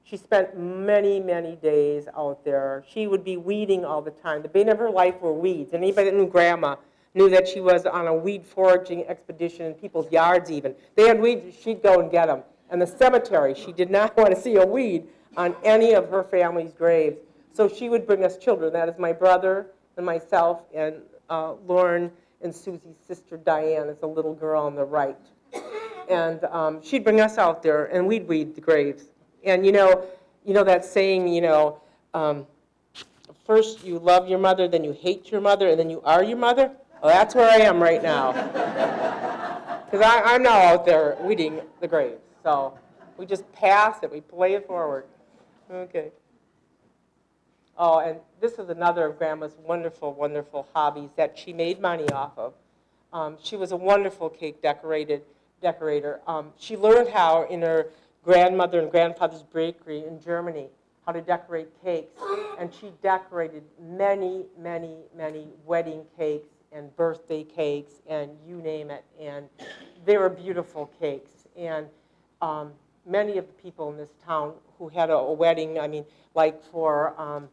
She spent many, many days out there. She would be weeding all the time. The bane of her life were weeds. Anybody that knew Grandma knew that she was on a weed foraging expedition in people's yards even. They had weeds, she'd go and get them. And the cemetery, she did not want to see a weed on any of her family's graves. So she would bring us children. That is my brother and myself and Lauren and Susie's sister Diane is a little girl on the right. And she'd bring us out there, and we'd weed the graves. And you know that saying, first you love your mother, then you hate your mother, and then you are your mother? Well, that's where I am right now. Because I'm now out there weeding the graves. So we just pass it, we play it forward. Okay. Oh, and this is another of Grandma's wonderful, wonderful hobbies that she made money off of. She was a wonderful cake decorator. She learned how in her grandmother and grandfather's bakery in Germany how to decorate cakes. And she decorated many, many, many wedding cakes and birthday cakes and you name it. And they were beautiful cakes. And many of the people in this town who had a wedding, I mean, like for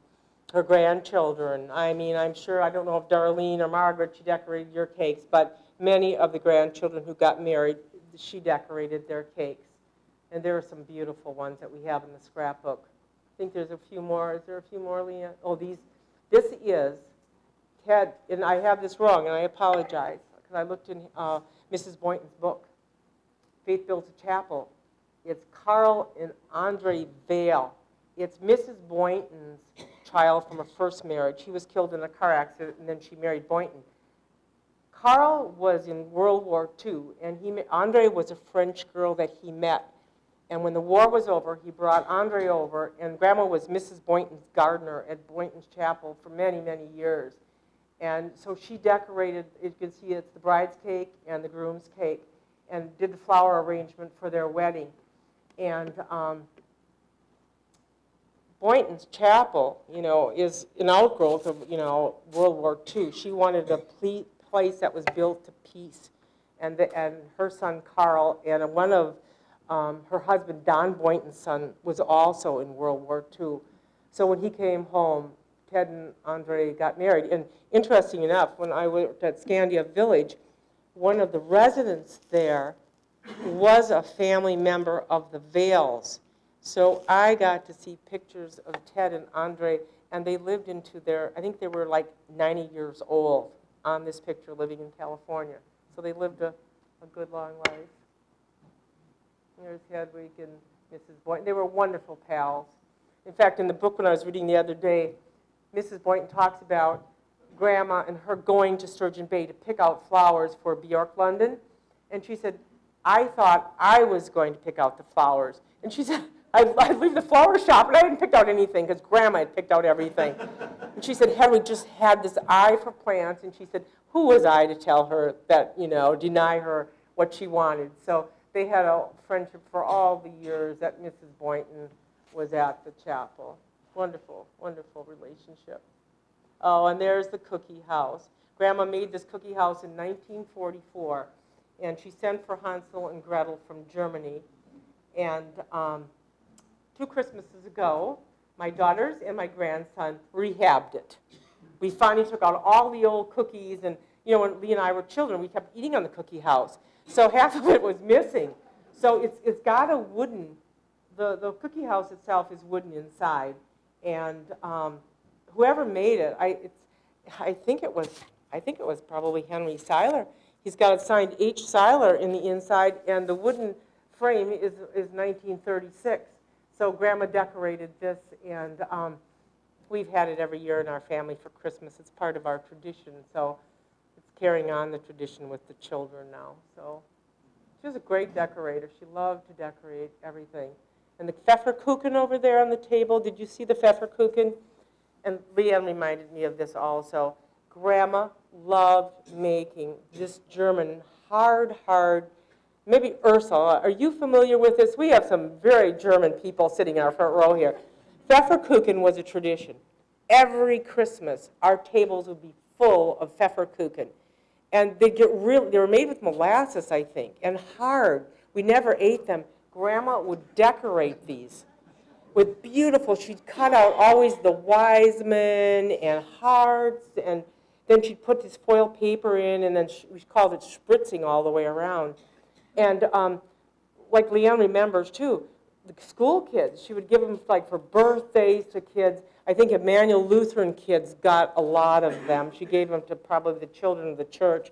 her grandchildren. I mean, I'm sure, I don't know if Darlene or Margaret, she decorated your cakes, but many of the grandchildren who got married, she decorated their cakes. And there are some beautiful ones that we have in the scrapbook. I think there's a few more. Is there a few more, Leanne? Oh, this is Ted, and I have this wrong, and I apologize, because I looked in Mrs. Boynton's book, Faith Builds a Chapel. It's Carl and Andre Vale. It's Mrs. Boynton's child from her first marriage. He was killed in a car accident, and then she married Boynton. Carl was in World War II, and Andre was a French girl that he met. And when the war was over, he brought Andre over, and Grandma was Mrs. Boynton's gardener at Boynton's Chapel for many, many years. And so she decorated, you can see it's the bride's cake and the groom's cake, and did the flower arrangement for their wedding. And Boynton's Chapel, is an outgrowth of, World War II. She wanted a place that was built to peace. And her son, Carl, and one of her husband, Don Boynton's son, was also in World War II. So when he came home, Ted and Andre got married. And interesting enough, when I worked at Scandia Village, one of the residents there was a family member of the Vales. So I got to see pictures of Ted and Andre, and they lived into I think they were like 90 years old on this picture, living in California. So they lived a good long life. Here's Hedwig and Mrs. Boynton. They were wonderful pals. In fact, in the book when I was reading the other day, Mrs. Boynton talks about Grandma and her going to Sturgeon Bay to pick out flowers for Bjork London. And she said, I thought I was going to pick out the flowers. And she said, I'd leave the flower shop, and I hadn't picked out anything because Grandma had picked out everything. And she said, Hedwig just had this eye for plants. And she said, who was I to tell her that, deny her what she wanted? So they had a friendship for all the years that Mrs. Boynton was at the chapel. Wonderful, wonderful relationship. Oh, and there's the cookie house. Grandma made this cookie house in 1944, and she sent for Hansel and Gretel from Germany. And 2 Christmases ago, my daughters and my grandson rehabbed it. We finally took out all the old cookies, and when Lee and I were children, we kept eating on the cookie house. So half of it was missing. So it's got a wooden, the cookie house itself is wooden inside, and whoever made it, I think it was probably Henry Seiler. He's got it signed H. Seiler in the inside, and the wooden frame is 1936. So Grandma decorated this, and we've had it every year in our family for Christmas. It's part of our tradition, so it's carrying on the tradition with the children now. So she was a great decorator. She loved to decorate everything. And the Pfefferkuchen over there on the table, did you see the Pfefferkuchen? And Leanne reminded me of this also. Grandma loved making this German hard, maybe Ursula, are you familiar with this? We have some very German people sitting in our front row here. Pfefferkuchen was a tradition. Every Christmas, our tables would be full of Pfefferkuchen. And they were made with molasses, I think, and hard. We never ate them. Grandma would decorate these with beautiful, she'd cut out always the Wiseman and hearts, and then she'd put this foil paper in, and then we called it spritzing all the way around. And like Leanne remembers too, the school kids, she would give them like for birthdays to kids. I think Emmanuel Lutheran kids got a lot of them. She gave them to probably the children of the church.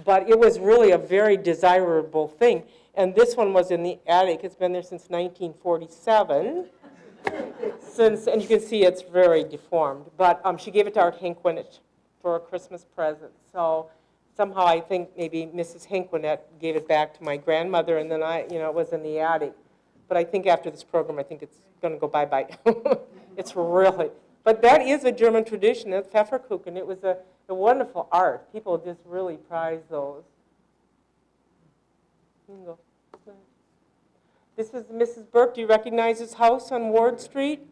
But it was really a very desirable thing. And this one was in the attic. It's been there since 1947. And you can see it's very deformed. But she gave it to Art Hinkwinet for a Christmas present. So somehow I think maybe Mrs. Hinkwinet gave it back to my grandmother, and then it was in the attic. But I think after this program, I think it's going to go bye-bye. It's really, but that is a German tradition. That's Pfefferkuchen. It was a wonderful art. People just really prize those. You can go. This is Mrs. Burke. Do you recognize this house on Ward Street?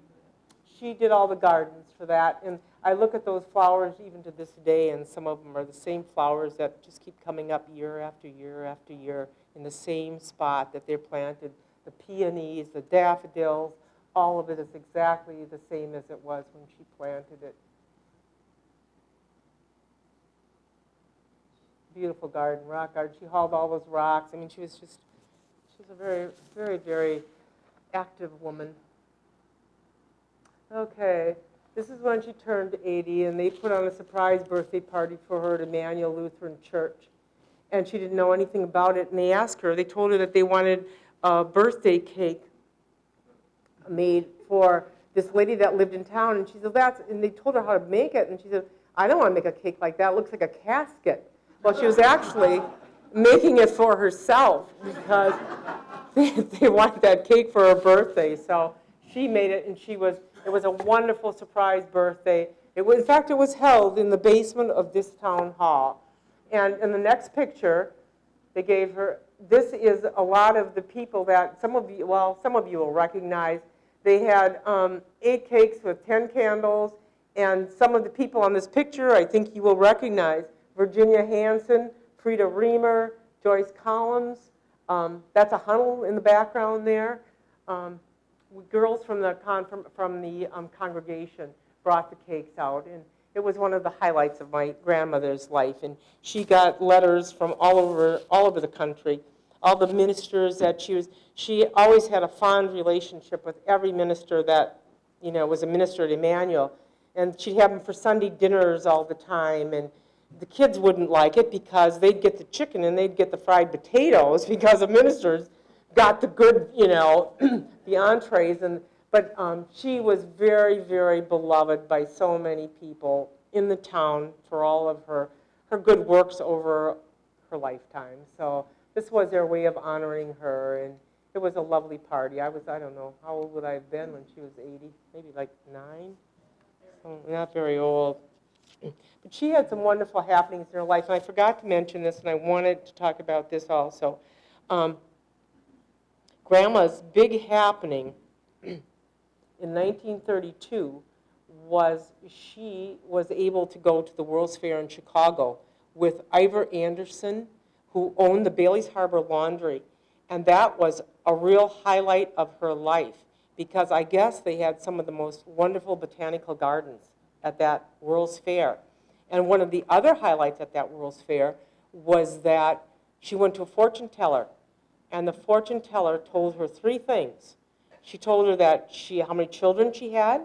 She did all the gardens for that. And I look at those flowers even to this day, and some of them are the same flowers that just keep coming up year after year after year in the same spot that they're planted. The peonies, the daffodils, all of it is exactly the same as it was when she planted it. Beautiful garden, rock garden. She hauled all those rocks. I mean, she's a very, very, very active woman. Okay, this is when she turned 80, and they put on a surprise birthday party for her at Emmanuel Lutheran Church. And she didn't know anything about it, and they asked her, they told her that they wanted a birthday cake made for this lady that lived in town, and she said, and they told her how to make it, and she said, I don't want to make a cake like that, it looks like a casket. Well, she was actually making it for herself because they wanted that cake for her birthday, so she made it, and it was a wonderful surprise birthday. In fact, it was held in the basement of this town hall. And in the next picture, they gave her, this is a lot of the people that some of you will recognize. They had 8 cakes with 10 candles, and some of the people on this picture I think you will recognize. Virginia Hansen, Frida Reamer, Joyce Collins. That's a Hunnell in the background there. Girls from the congregation brought the cakes out, and it was one of the highlights of my grandmother's life. And she got letters from all over the country. All the ministers that she always had a fond relationship with every minister that, was a minister at Emmanuel. And she'd have them for Sunday dinners all the time. And the kids wouldn't like it because they'd get the chicken and they'd get the fried potatoes because the ministers got the good, the entrees. But she was very, very beloved by so many people in the town for all of her good works over her lifetime. So this was their way of honoring her, and it was a lovely party. I don't know, how old would I have been when she was 80? Maybe like 9? So not very old. But she had some wonderful happenings in her life, and I forgot to mention this, and I wanted to talk about this also. Grandma's big happening in 1932 was she was able to go to the World's Fair in Chicago with Ivor Anderson, who owned the Bailey's Harbor Laundry. And that was a real highlight of her life because I guess they had some of the most wonderful botanical gardens at that World's Fair. And one of the other highlights at that World's Fair was that she went to a fortune teller, and the fortune teller told her 3 things. She told her that how many children she had.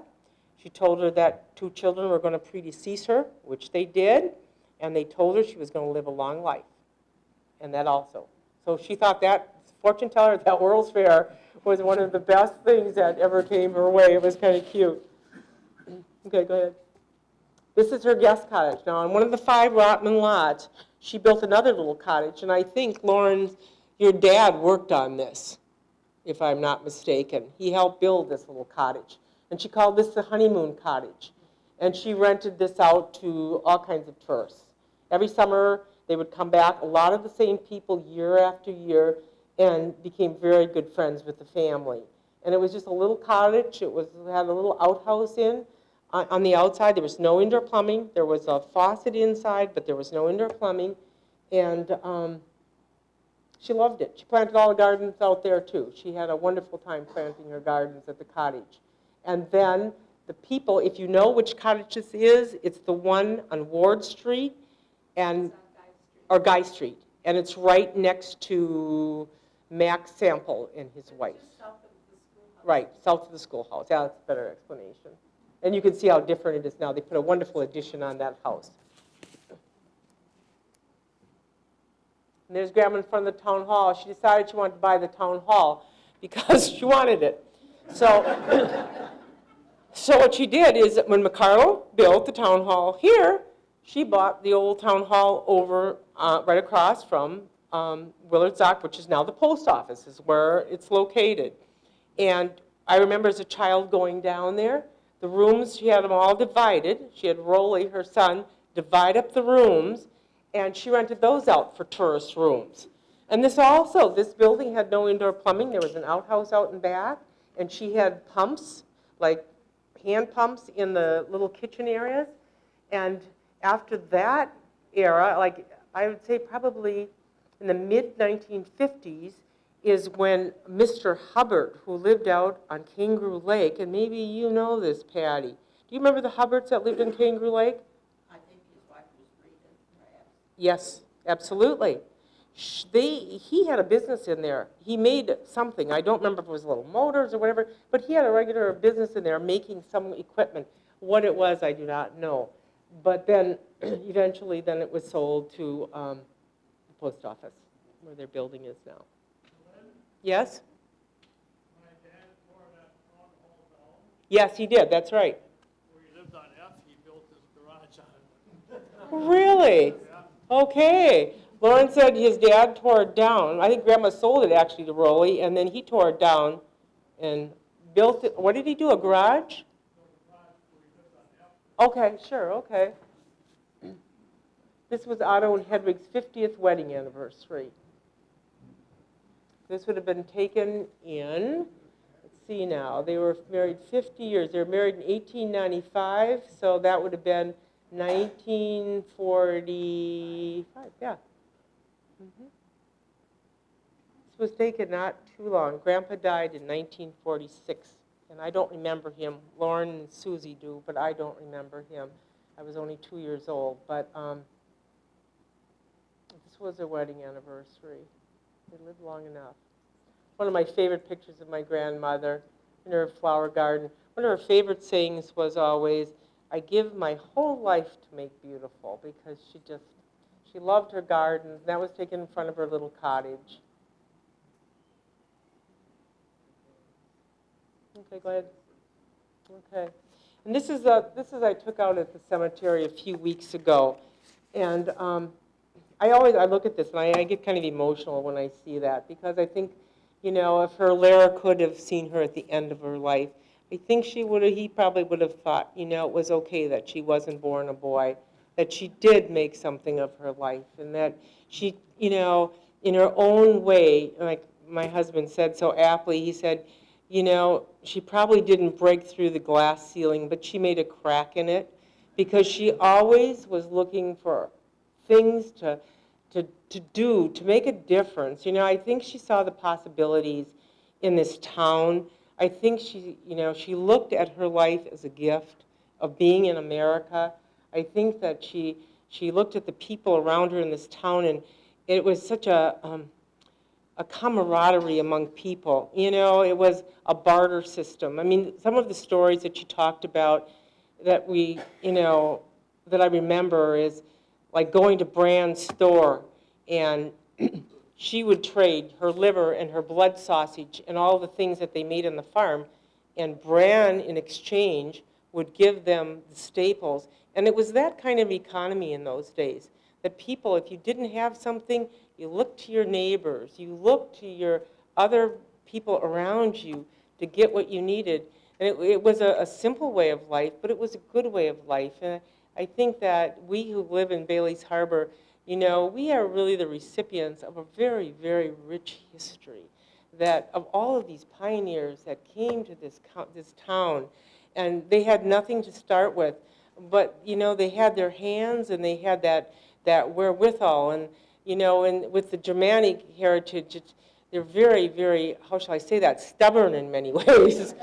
She told her that 2 children were going to predecease her, which they did, and they told her she was going to live a long life, and that also. So she thought that fortune teller at that World's Fair was one of the best things that ever came her way. It was kind of cute. Okay, go ahead. This is her guest cottage. Now, on one of the 5 Rotman lots, she built another little cottage, and I think, Lauren, your dad worked on this, if I'm not mistaken. He helped build this little cottage, and she called this the honeymoon cottage, and she rented this out to all kinds of tourists. Every summer, they would come back, a lot of the same people year after year, and became very good friends with the family. And it was just a little cottage. It had a little outhouse on the outside. There was no indoor plumbing. There was a faucet inside, but there was no indoor plumbing. And she loved it. She planted all the gardens out there, too. She had a wonderful time planting her gardens at the cottage. And then the people, if you know which cottage this is, it's the one on Ward Street or Guy Street. And it's right next to Max Sample and his wife. South of the schoolhouse. Right, south of the schoolhouse. Yeah, that's a better explanation. And you can see how different it is now. They put a wonderful addition on that house. And there's Grandma in front of the town hall. She decided she wanted to buy the town hall because she wanted it. So, so what she did is that when McCarlo built the town hall here, she bought the old town hall over right across from Willard Zock, which is now the post office, is where it's located. And I remember as a child going down there, the rooms, she had them all divided. She had Rolly, her son, divide up the rooms, and she rented those out for tourist rooms. And this building had no indoor plumbing. There was an outhouse out in back, and she had pumps, like hand pumps in the little kitchen areas. And after that era, like I would say probably in the mid-1950s, is when Mr. Hubbard, who lived out on Kangaroo Lake, and maybe you know this, Patty. Do you remember the Hubbards that lived in Kangaroo Lake? I think his wife was Rita, perhaps. Yes, absolutely. He had a business in there. He made something. I don't remember if it was little motors or whatever, but he had a regular business in there making some equipment. What it was, I do not know. But then, eventually, then it was sold to the post office, where their building is now. Yes? My dad tore that town hall down. Yes, he did. That's right. Where he lived on F, he built his garage on it. Really? Yeah. Okay. Lauren said his dad tore it down. I think Grandma sold it actually to Rolly, and then he tore it down and built it. What did he do? A garage? Okay, sure. Okay. This was Otto and Hedwig's 50th wedding anniversary. This would have been taken in, let's see now, they were married 50 years. They were married in 1895, so that would have been 1945, yeah. This was taken not too long. Grandpa died in 1946, and I don't remember him. Lauren and Susie do, but I don't remember him. I was only 2 years old, but this was their wedding anniversary. They lived long enough. One of my favorite pictures of my grandmother in her flower garden, one of her favorite sayings was always, I give my whole life to make beautiful, because she loved her gardens. That was taken in front of her little cottage. Okay, go ahead. Okay. And this is I took out at the cemetery a few weeks ago. And I look at this and I get kind of emotional when I see that, because I think, you know, if her Lara could have seen her at the end of her life, I think he probably would have thought, you know, it was okay that she wasn't born a boy, that she did make something of her life, and that she, you know, in her own way, like my husband said so aptly, he said, you know, she probably didn't break through the glass ceiling, but she made a crack in it, because she always was looking for things to do, to make a difference. You know, I think she saw the possibilities in this town. I think she, you know, she looked at her life as a gift of being in America. I think that she looked at the people around her in this town, and it was such a camaraderie among people. You know, it was a barter system. I mean, some of the stories that she talked about that we, you know, that I remember is like going to Brand's store, and she would trade her liver and her blood sausage and all the things that they made on the farm, and Brand, in exchange, would give them the staples. And it was that kind of economy in those days, that people, if you didn't have something, you looked to your neighbors, you looked to your other people around you to get what you needed. And it was a simple way of life, but it was a good way of life. And I think that we who live in Bailey's Harbor, you know, we are really the recipients of a very, very rich history, that of all of these pioneers that came to this town, and they had nothing to start with, but, you know, they had their hands and they had that wherewithal. And, you know, and with the Germanic heritage, they're very, very, how shall I say that, stubborn in many ways.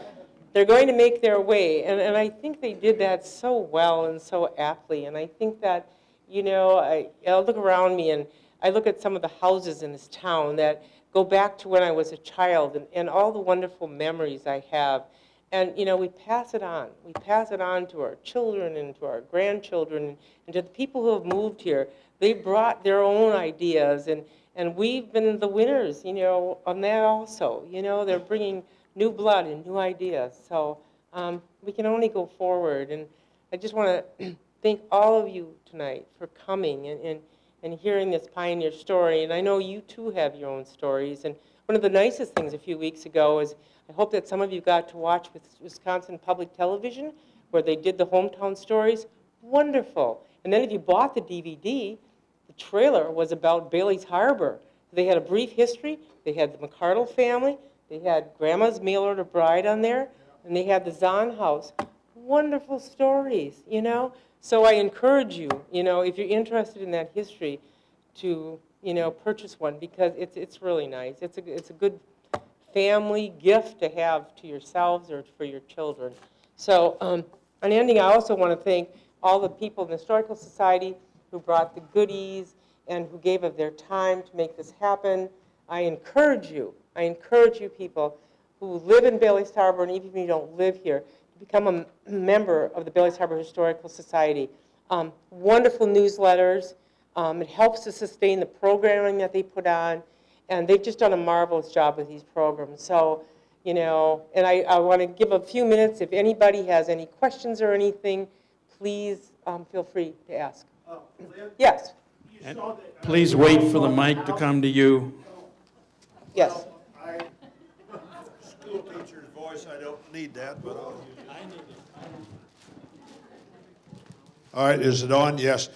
They're going to make their way, and I think they did that so well and so aptly. And I think that, you know, I look around me and I look at some of the houses in this town that go back to when I was a child, and all the wonderful memories I have. And, you know, we pass it on. We pass it on to our children and to our grandchildren and to the people who have moved here. They brought their own ideas, and we've been the winners, you know, on that also. You know, they're bringing new blood and new ideas. So we can only go forward. And I just want to thank all of you tonight for coming and hearing this pioneer story. And I know you too have your own stories. And one of the nicest things a few weeks ago is I hope that some of you got to watch with Wisconsin Public Television where they did the hometown stories. Wonderful. And then if you bought the DVD, the trailer was about Bailey's Harbor. They had a brief history. They had the McCardle family. They had Grandma's Mail Order Bride on there. And they had the Zahn House. Wonderful stories, you know. So I encourage you, you know, if you're interested in that history, to, you know, purchase one because it's really nice. It's a good family gift to have to yourselves or for your children. So on ending, I also want to thank all the people in the Historical Society who brought the goodies and who gave of their time to make this happen. I encourage you people who live in Bailey's Harbor, and even if you don't live here, to become a member of the Bailey's Harbor Historical Society. Wonderful newsletters. It helps to sustain the programming that they put on, and they've just done a marvelous job with these programs. So, you know, and I want to give a few minutes. If anybody has any questions or anything, please feel free to ask. Lynn, Yes. you saw that, please wait for the mic to come to you. Yes. I, school teacher's voice, I don't need that, but I'll use it. I need it. All right, is it on? Yes.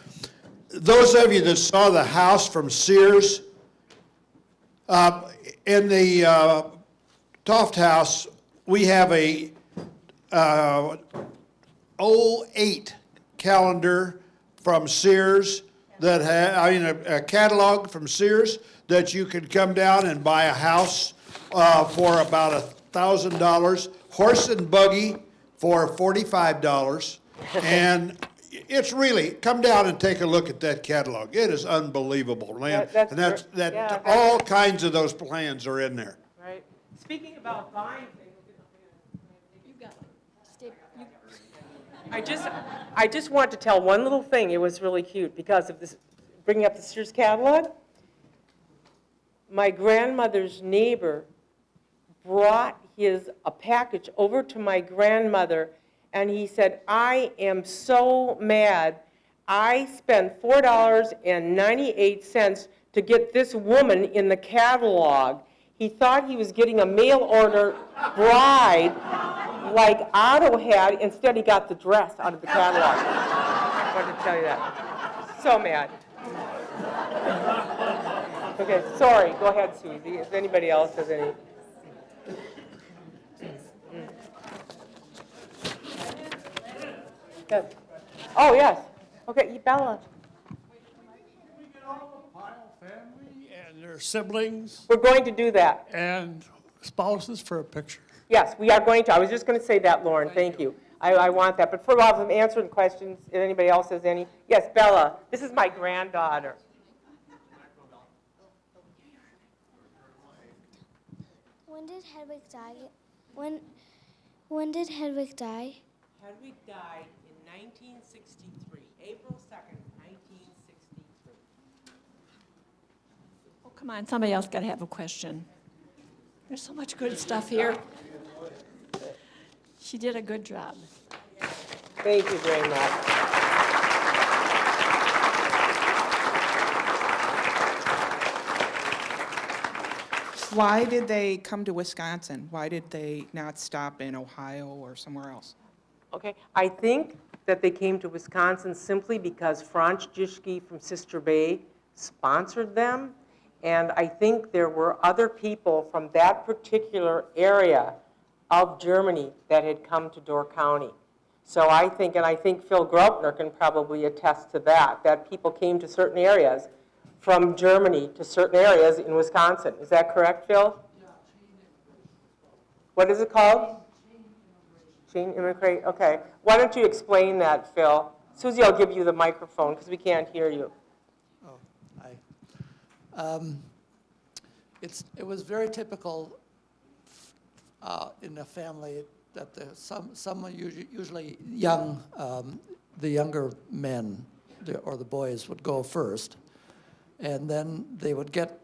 Those of you that saw the house from Sears, in the Toft House, we have a 08 calendar from Sears that a catalog from Sears that you can come down and buy a house for about $1,000, horse and buggy for $45, and it's really, come down and take a look at that catalog. It is unbelievable, Lynn. That's all kinds of those plans are in there. Right. Speaking about buying things, I just want to tell one little thing. It was really cute because of this, bringing up the Sears catalog. My grandmother's neighbor brought a package over to my grandmother, and he said, I am so mad. I spent $4.98 to get this woman in the catalog. He thought he was getting a mail order bride like Otto had. Instead, he got the dress out of the catalog. I wanted to tell you that. So mad. Okay, sorry. Go ahead, Susie. If anybody else has any. Good. Oh, yes. Okay, Bella. We get all the Peil family and their siblings We're going to do that. and spouses for a picture. Yes, we are going to. I was just going to say that, Lauren. Thank you. I want that. But for a while, I'm answering questions. If anybody else has any. Yes, Bella. This is my granddaughter. When did Hedwig die? When did Hedwig die? Hedwig died in 1963, April 2nd, 1963. Oh, come on, somebody else got to have a question. There's so much good stuff here. She did a good job. Thank you very much. Why did they come to Wisconsin? Why did they not stop in Ohio or somewhere else? Okay, I think that they came to Wisconsin simply because Franz Jischke from Sister Bay sponsored them, and I think there were other people from that particular area of Germany that had come to Door County. So I think, and I think Phil Graupner can probably attest to that, that people came to certain areas from Germany to certain areas in Wisconsin. Is that correct, Phil? What is it called? Chain immigration. Okay. Why don't you explain that, Phil? Susie, I'll give you the microphone because we can't hear you. Oh, hi. It was very typical in the family. that someone usually young, the younger men or the boys would go first, and then they would get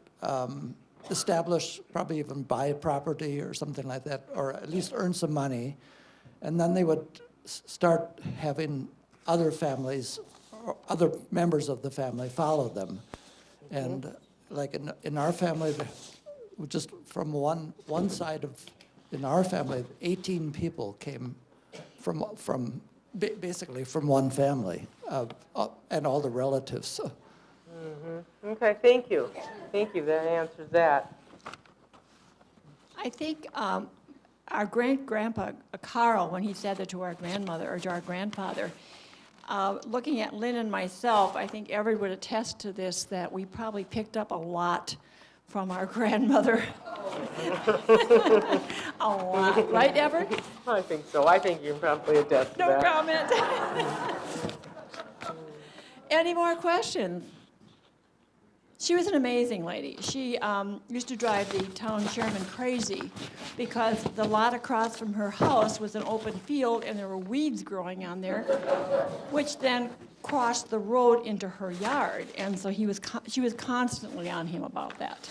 establish, probably even buy property or something like that, or at least earn some money, and then they would start having other families, or other members of the family follow them. And like in our family, just from one side of, in our family, 18 people came from basically from one family, and all the relatives. Okay, thank you. Thank you, that answers that. I think our great-grandpa, Carl, when he said that to our grandmother or to our grandfather, looking at Lynn and myself, I think everyone would attest to this, that we probably picked up a lot from our grandmother. A lot, right, Everett? I think so. I think you can probably attest to No that. comment. Any more questions? She was an amazing lady. She used to drive the town chairman crazy because the lot across from her house was an open field and there were weeds growing on there, which then crossed the road into her yard. And so she was constantly on him about that.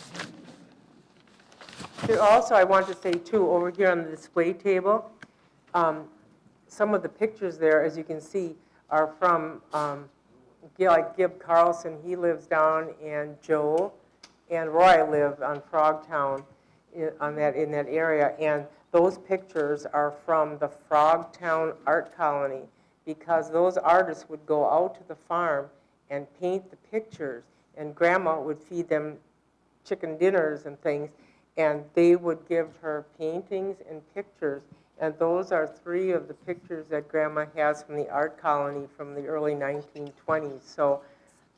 Also, I want to say too, over here on the display table, some of the pictures there, as you can see, are from like Gib Carlson. He lives down in Joe, and Roy live on Frogtown in that area. And those pictures are from the Frogtown Art Colony, because those artists would go out to the farm and paint the pictures, and Grandma would feed them chicken dinners and things, and they would give her paintings and pictures. And those are 3 of the pictures that Grandma has from the art colony from the early 1920s. So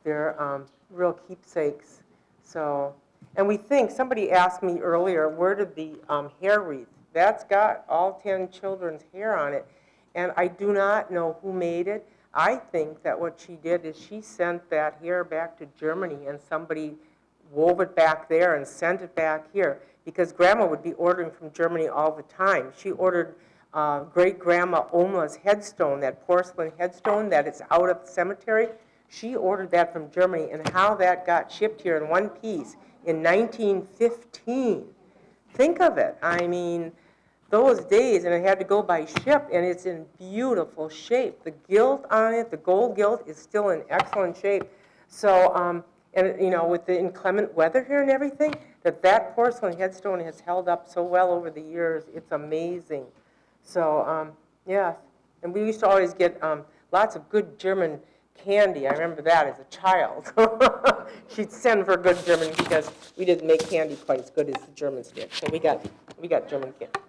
they're real keepsakes. So, and we think, somebody asked me earlier, where did the hair wreath? That's got all 10 children's hair on it. And I do not know who made it. I think that what she did is she sent that hair back to Germany, and somebody wove it back there and sent it back here, because Grandma would be ordering from Germany all the time. She ordered great-grandma Oma's headstone, that porcelain headstone that is out of the cemetery. She ordered that from Germany, and how that got shipped here in one piece in 1915. Think of it. I mean, those days, and it had to go by ship, and it's in beautiful shape. The gilt on it, the gold gilt, is still in excellent shape. So, and you know, with the inclement weather here and everything, that porcelain headstone has held up so well over the years. It's amazing. So, yes. And we used to always get lots of good German candy. I remember that as a child. She'd send for good German, because we didn't make candy quite as good as the Germans did. So we got German candy.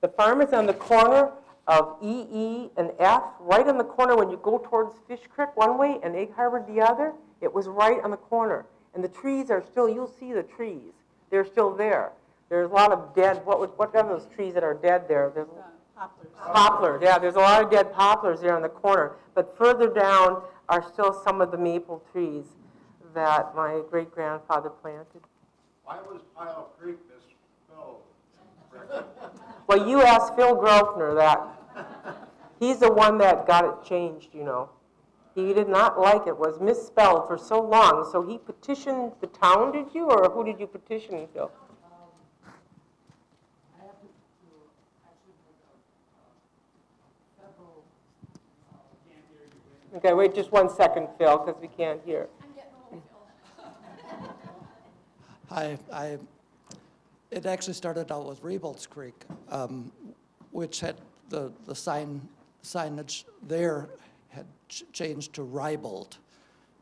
The farm is on the corner of EE and F, right on the corner when you go towards Fish Creek one way and Egg Harbor the other. It was right on the corner. And the trees are still, you'll see the trees. They're still there. There's a lot of dead, what are those trees that are dead there? There's Poplars. poplars, yeah, there's a lot of dead poplars there on the corner. But further down are still some of the maple trees that my great-grandfather planted. Why was Peil Creek misspelled? Well, you asked Phil Grosvenor that. He's the one that got it changed, you know. He did not like it was misspelled for so long, so he petitioned the town, did you, or who did you petition, Phil? I have to actually make several, can't hear you. Okay, wait just 1 second, Phil, because we can't hear. I'm getting old, Phil. It actually started out with Rebolt's Creek, which had the signage there had changed to Rybolt.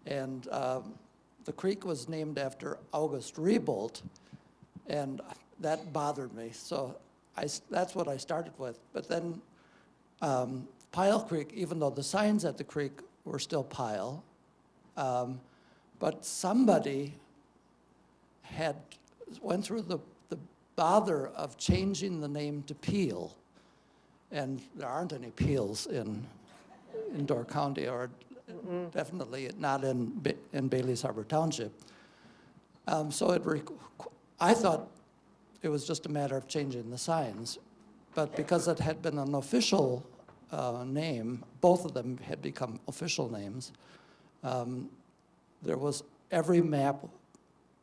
And the creek was named after August Rebolt, and that bothered me. So that's what I started with. But then Peil Creek, even though the signs at the creek were still Peil, but somebody went through the bother of changing the name to Peil. And there aren't any Peils in Door County, or definitely not in Bailey's Harbor Township. So I thought it was just a matter of changing the signs. but because it had been an official name, both of them had become official names, there was, every map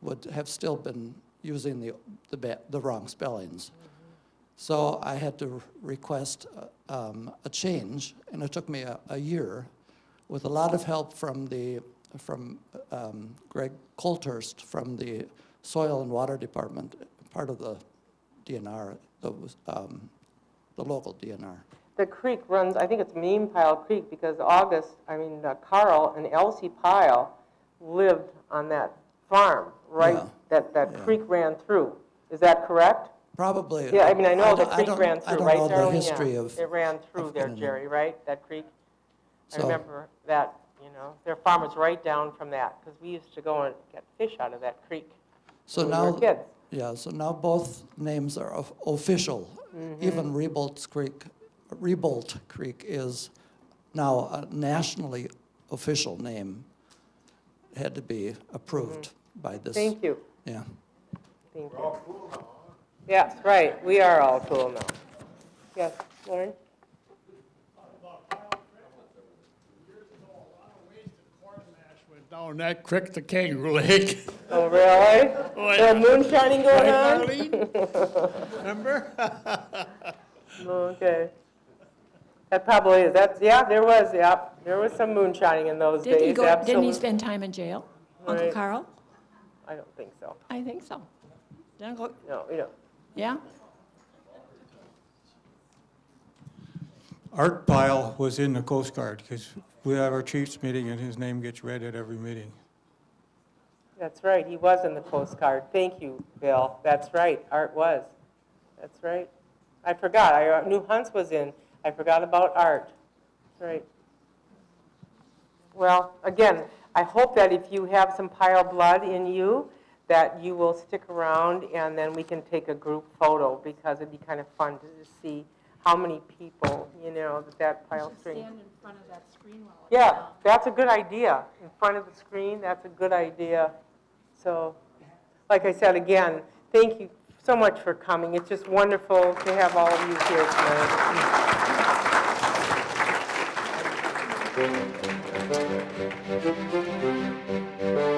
would have still been using the wrong spellings. So I had to request a change, and it took me a year, with a lot of help from Greg Colthurst from the Soil and Water Department, part of the DNR, the local DNR. The creek runs, I think it's Mean Pile Creek, because Carl and Elsie Pile lived on that farm, right? Yeah. That creek ran through. Is that correct? Probably. Yeah, I mean, I know the don't- creek don't- ran I through, don't right, know the Darlene? history Yeah. of. It ran through of there, any of Jerry, them. right? That creek? I So- remember that, their farm was right down from that, because we used to go and get fish out of that creek So when now, we were kids. yeah, so now both names are official. Even Rebolt Creek is now a nationally official name. Had to be approved by this. Thank you. Yeah. Thank you. Yes, right, we are all cool now. Yes, Lauren? Went down that creek to Kangaroo Lake. Oh, really? Oh, Is yeah. there moonshining going Right, on? Darlene? Remember? Okay. That probably is, there was some moonshining in those Didn't he days, go, didn't absolutely. he spend time in jail, Uncle Right. Carl? I don't think so. I think so. Didn't go, No, yeah? Art Pyle was in the Coast Guard, because we have our chiefs meeting and his name gets read at every meeting. That's right, he was in the Coast Guard. Thank you, Bill. That's right, Art was. That's right. I forgot, I knew Hunts was in. I forgot about Art. That's right. Well, again, I hope that if you have some Pyle blood in you, that you will stick around and then we can take a group photo, because it'd be kind of fun to see how many people, that Pyle string. Stand in front of that screen while it's Yeah, down. that's a good idea. In front of the screen, that's a good idea. So, like I said, again, thank you so much for coming. It's just wonderful to have all of you here tonight.